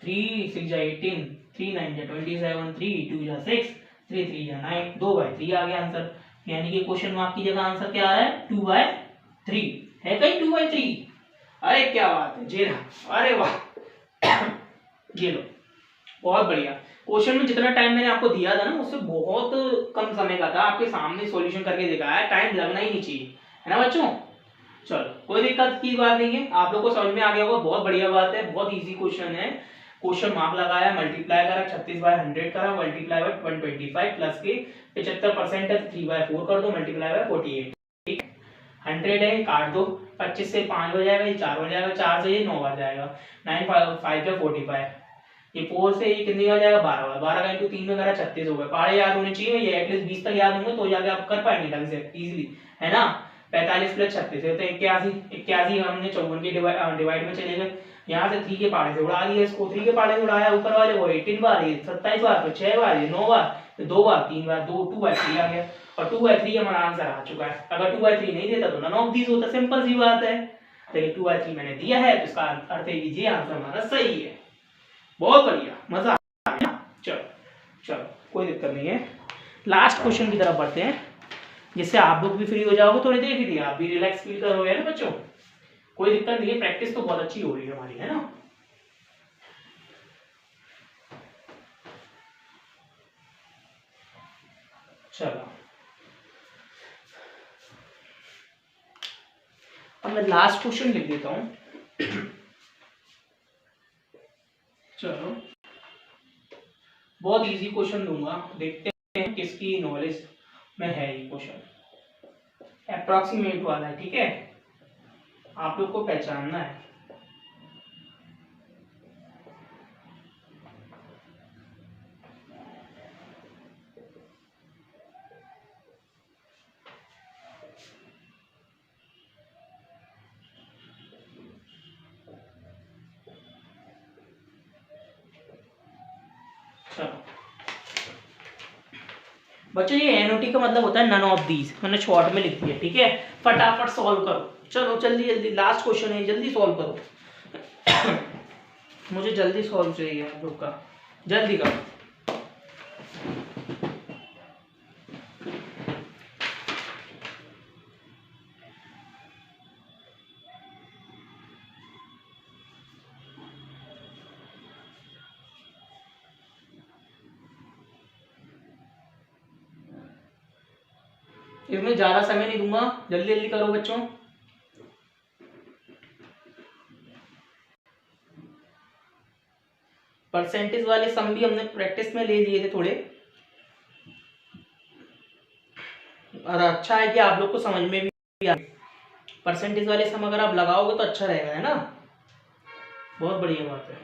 3 6 जा 18, 3 9 जा 27, 3 2 जा 6, 3 3 जा 9, 2/3 आ गया आंसर। यानी कि क्वेश्चन मार्क की जगह आंसर क्या आ रहा है? 2/3 है कहीं? 2/3, अरे क्या बात है जी, अरे वाह ये लो, बहुत बढ़िया। क्वेश्चन में जितना टाइम मैंने आपको दिया था ना, उससे बहुत कम समय का था, आपके सामने सॉल्यूशन करके दिखाया है, टाइम लगना ही नहीं चाहिए, है ना बच्चों? चलो कोई दिक्कत की बात नहीं है, आप लोग को समझ में आ गया होगा, बहुत बढ़िया बात है, बहुत इजी क्वेश्चन है। क्वेश्चन मार्क लगाया, मल्टीप्लाई करा, 36/100 करा, मल्टीप्लाई बाय 125 प्लस के 75% है, 3/4 कर दो, मल्टीप्लाई बाय 48, 100 है, काट दो, 25 से 5 हो जाएगा, ये 4 हो जाएगा, 4 से ये 9 बार जाएगा, 9 5 5 जा 45, ये 4 से ये कितनी बार जाएगा? 12 बार, 12 का इंटू 3 में करा 36 हो गए। पहाड़े याद होने चाहिए, ये एटलीस्ट 20 तक याद होंगे तो जाके आप कर पाएंगे ढंग से इजीली, है ना? 45 प्लस 36 तो 81, 81 हमने 54 के डिवाइड में चले गए, यहाँ से 3 के पहाड़े से उड़ा दिया इसको, 3 के पहाड़े से उड़ाया, ऊपर वाले को 18 बार, ये 27 बार, फिर 6 बार, ये 9 बार, फिर 2 बार, 3 बार, 2/3 आ गया, और 2/3 हमारा आंसर आ चुका है। अगर 2/3 नहीं देता तो नन ऑफ दीज होता, सिंपल सी बात है, लेकिन 2/3 मैंने दिया है तो इसका अर्थ है कि ये आंसर हमारा सही है। बहुत बढ़िया, मजा आ गया। चलो चलो कोई दिक्कत नहीं है, लास्ट क्वेश्चन की तरफ बढ़ते हैं, जिससे आप लोग भी फ्री हो जाओगे थोड़ी देर के लिए, आप भी रिलैक्स फील करोगे ना बच्चों? कोई दिक्कत नहीं है, प्रैक्टिस तो बहुत अच्छी हो रही है हमारी, है ना? चलो अब मैं लास्ट क्वेश्चन लिख देता हूं। चलो बहुत इजी क्वेश्चन दूंगा, देखते हैं किसकी नॉलेज में है ये क्वेश्चन, अप्रॉक्सीमेट वाला है, ठीक है? आप लोग को पहचानना है। चलो बच्चों, ये एनओटी का मतलब होता है नन ऑफ दीज, मैंने शॉर्ट में लिख दिया, ठीक है? फटाफट सॉल्व करो, चलो जल्दी जल्दी, लास्ट क्वेश्चन है, जल्दी सॉल्व करो। मुझे जल्दी सॉल्व चाहिए आप लोग का, जल्दी करो। इसमें ज्यादा समय नहीं दूंगा, जल्दी जल्दी करो बच्चों। परसेंटेज वाले सम भी हमने प्रैक्टिस में ले लिए थे थोड़े, और अच्छा है कि आप लोग को समझ में भी आ, परसेंटेज वाले सम अगर आप लगाओगे तो अच्छा रहेगा, है ना, बहुत बढ़िया बात है।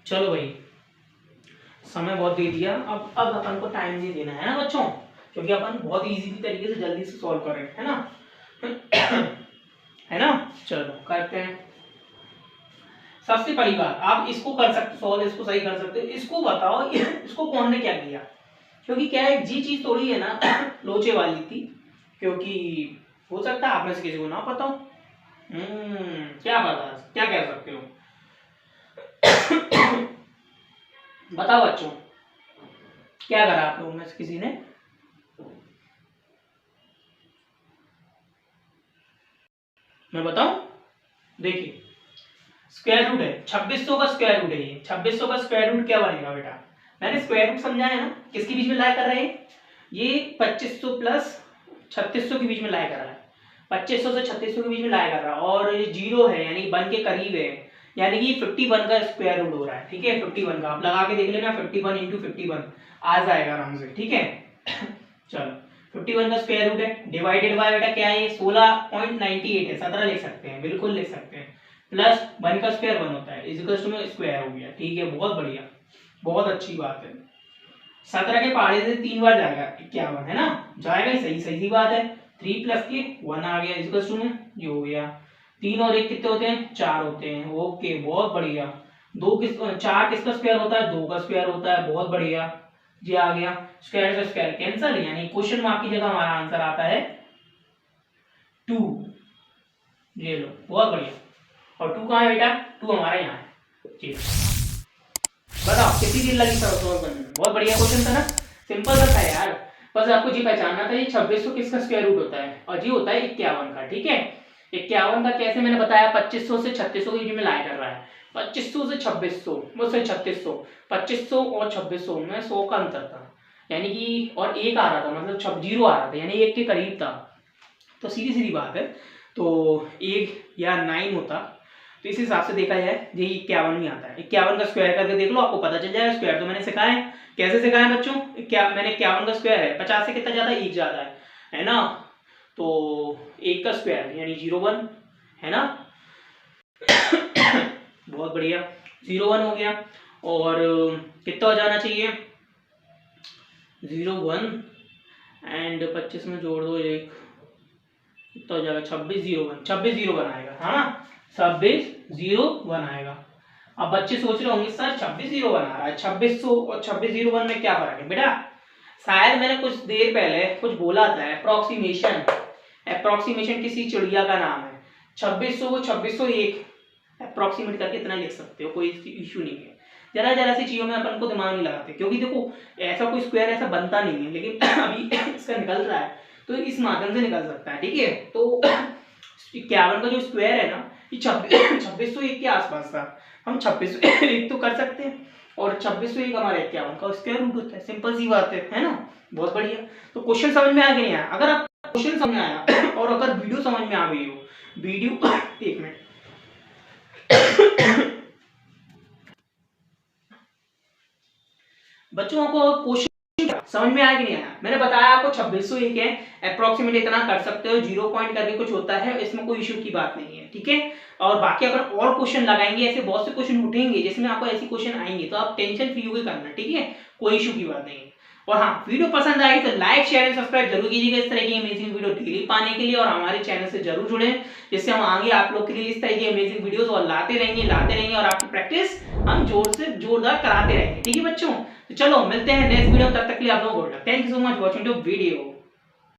चलो भाई, समय बहुत दे दिया, अब अपन को टाइम नहीं देना है ना बच्चों, क्योंकि अपन बहुत इजी तरीके से जल्दी से सॉल्व कर रहे हैं, है ना है ना। चलो करते हैं। सबसे पहली बात, आप इसको कर सकते सॉल्व, इसको सही कर सकते हो। इसको बताओ इसको कौन ने क्या किया, क्योंकि क्या है जी चीज थोड़ी है ना लोचे वाली थी, क्योंकि हो सकता है आप में से किसी को ना पता हो। क्या पता, क्या कह सकते हो बताओ बच्चों, क्या करा आप लोगों में से किसी ने? मैं बताऊं, देखिए स्क्वायर रूट है 2600 का, स्क्वायर रूट है ये 2600 का स्क्वायर रूट क्या बनेगा बेटा, मैंने स्क्वायर रूट समझाया ना, किसके बीच में लाई कर रहे हैं, ये 2500 प्लस 3600 के बीच में लाई कर रहा है, 2500 से 3600 के बीच में लाई कर रहा है, और ये जीरो है यानी 1 के करीब है, यानी कि 51 का स्क्वायर रूट हो रहा है, ठीक है। 51 का आप लगा के देख लेना, 51 इंटू 51 आ जाएगा आराम से, ठीक है चलो 51 का स्क्वायर रूट है, डिवाइडेड बाय बेटा क्या है, ये 16.98 है, 17 लिख सकते हैं, बिल्कुल लिख सकते हैं, प्लस 1 का स्क्वायर 1 होता है, इजिकल्स टू में स्क्वायर हो गया, ठीक है, बहुत बढ़िया, बहुत अच्छी बात है। 17 के पहाड़े से 3 बार जाएगा 51, है ना, जाएगा ही, सही सही बात है। 3 प्लस के 1 आ गया, इजिकल्स टू में ये हो गया, 3 और 1 कितने होते हैं, 4 होते हैं, ओके बहुत बढ़िया। 4 किसका स्क्वायर होता है, 2 का स्क्वायर होता है, बहुत बढ़िया, ये आ गया, स्क्वायर से स्क्वायर कैंसिल, यानी क्वेश्चन मार्क की जगह हमारा आंसर आता है 2, ये लो बहुत बढ़िया। और 2 कहाँ है बेटा, 2 हमारा यहाँ है, ठीक, बताओ कितनी देर लगी सॉल्व करने में, बहुत बढ़िया क्वेश्चन था ना, सिंपल सा था यार, बस आपको जी पहचानना था ये 2600 किसका स्क्वायर रूट होता है, और जी होता है 51 का, ठीक है। 51 का कैसे मैंने बताया, 2500 से 3600 के बीच में लाई कर रहा है, 2500 से 2600 वो से 3600, 2500 और 2600 में 100 का अंतर था, यानी कि और 1 आ रहा था, मतलब 0 आ रहा था, यानी 1 के करीब था, तो सीधी सीधी बात है, तो 1 या 9 होता, तो इस हिसाब से देखा जाए ये 51 ही आता है। 51 का स्क्वायर करके देख लो, आपको पता चल जाएगा, स्क्वायर तो मैंने सिखाया है, कैसे सिखाया है बच्चों, क्या मैंने 51 का स्क्वायर है, 50 से कितना ज्यादा, 1 ज्यादा है ना, तो 1 का स्क्वायर यानी 01, है ना बहुत बढ़िया, 01 हो गया, और कितना हो जाना चाहिए, 01 एंड 25 में जोड़ दो 1, कितना हो जाएगा, 2601 आएगा, हाँ 2601 आएगा। अब बच्चे सोच रहे होंगे सर 2601 आ रहा है, 2600 और 2601 में क्या फर्क है बेटा, शायद मैंने कुछ देर पहले कुछ बोला था, अप्रोक्सीमेशन, अप्रोक्सीमेशन किसी चिड़िया का नाम है, 2600 को 2601 अप्रोक्सीमेट करके इतना लिख सकते हो, कोई इश्यू नहीं है। जरा जरा सी चीजों में अपन को दिमाग नहीं लगाते, क्योंकि देखो ऐसा कोई स्क्वायर ऐसा बनता नहीं है, लेकिन अभी इसका निकल रहा है तो इस माध्यम से निकल सकता है, ठीक है। तो 51 का जो स्क्वायर है ना, ये 2601 के आसपास था, हम 2601 तो कर सकते हैं, और 2601 हमारे 51 का स्क्वायर रूट होता है, सिंपल सी बात है ना, बहुत बढ़िया। तो क्वेश्चन समझ में आ गया नहीं आया, अगर आप क्वेश्चन समझ में आया और अगर वीडियो समझ में आ गई हो, वीडियो एक मिनट बच्चों को क्वेश्चन समझ में आया कि नहीं आया, मैंने बताया आपको 2601 है, अप्रोक्सीमेट इतना कर सकते हो, 0 पॉइंट करके कुछ होता है, इसमें कोई इश्यू की बात नहीं है, ठीक है। और बाकी अगर और क्वेश्चन लगाएंगे, ऐसे बहुत से क्वेश्चन उठेंगे जिसमें आपको ऐसी क्वेश्चन आएंगे, तो आप टेंशन फ्री होकर करना, ठीक है, कोई इश्यू की बात नहीं है। और हाँ, वीडियो पसंद आई तो लाइक शेयर एंड सब्सक्राइब जरूर कीजिएगा इस तरह की अमेजिंग वीडियो डेली पाने के लिए, और हमारे चैनल से जरूर जुड़े, जिससे हम आगे आप लोग के लिए इस तरह की अमेजिंग वीडियोस और लाते रहेंगे और आपकी प्रैक्टिस हम जोरदार कराते रहेंगे। ठीक है बच्चों, तो चलो मिलते हैं नेक्स्ट वीडियो, तब तक के लिए आप लोगों को thank you so much watching the video.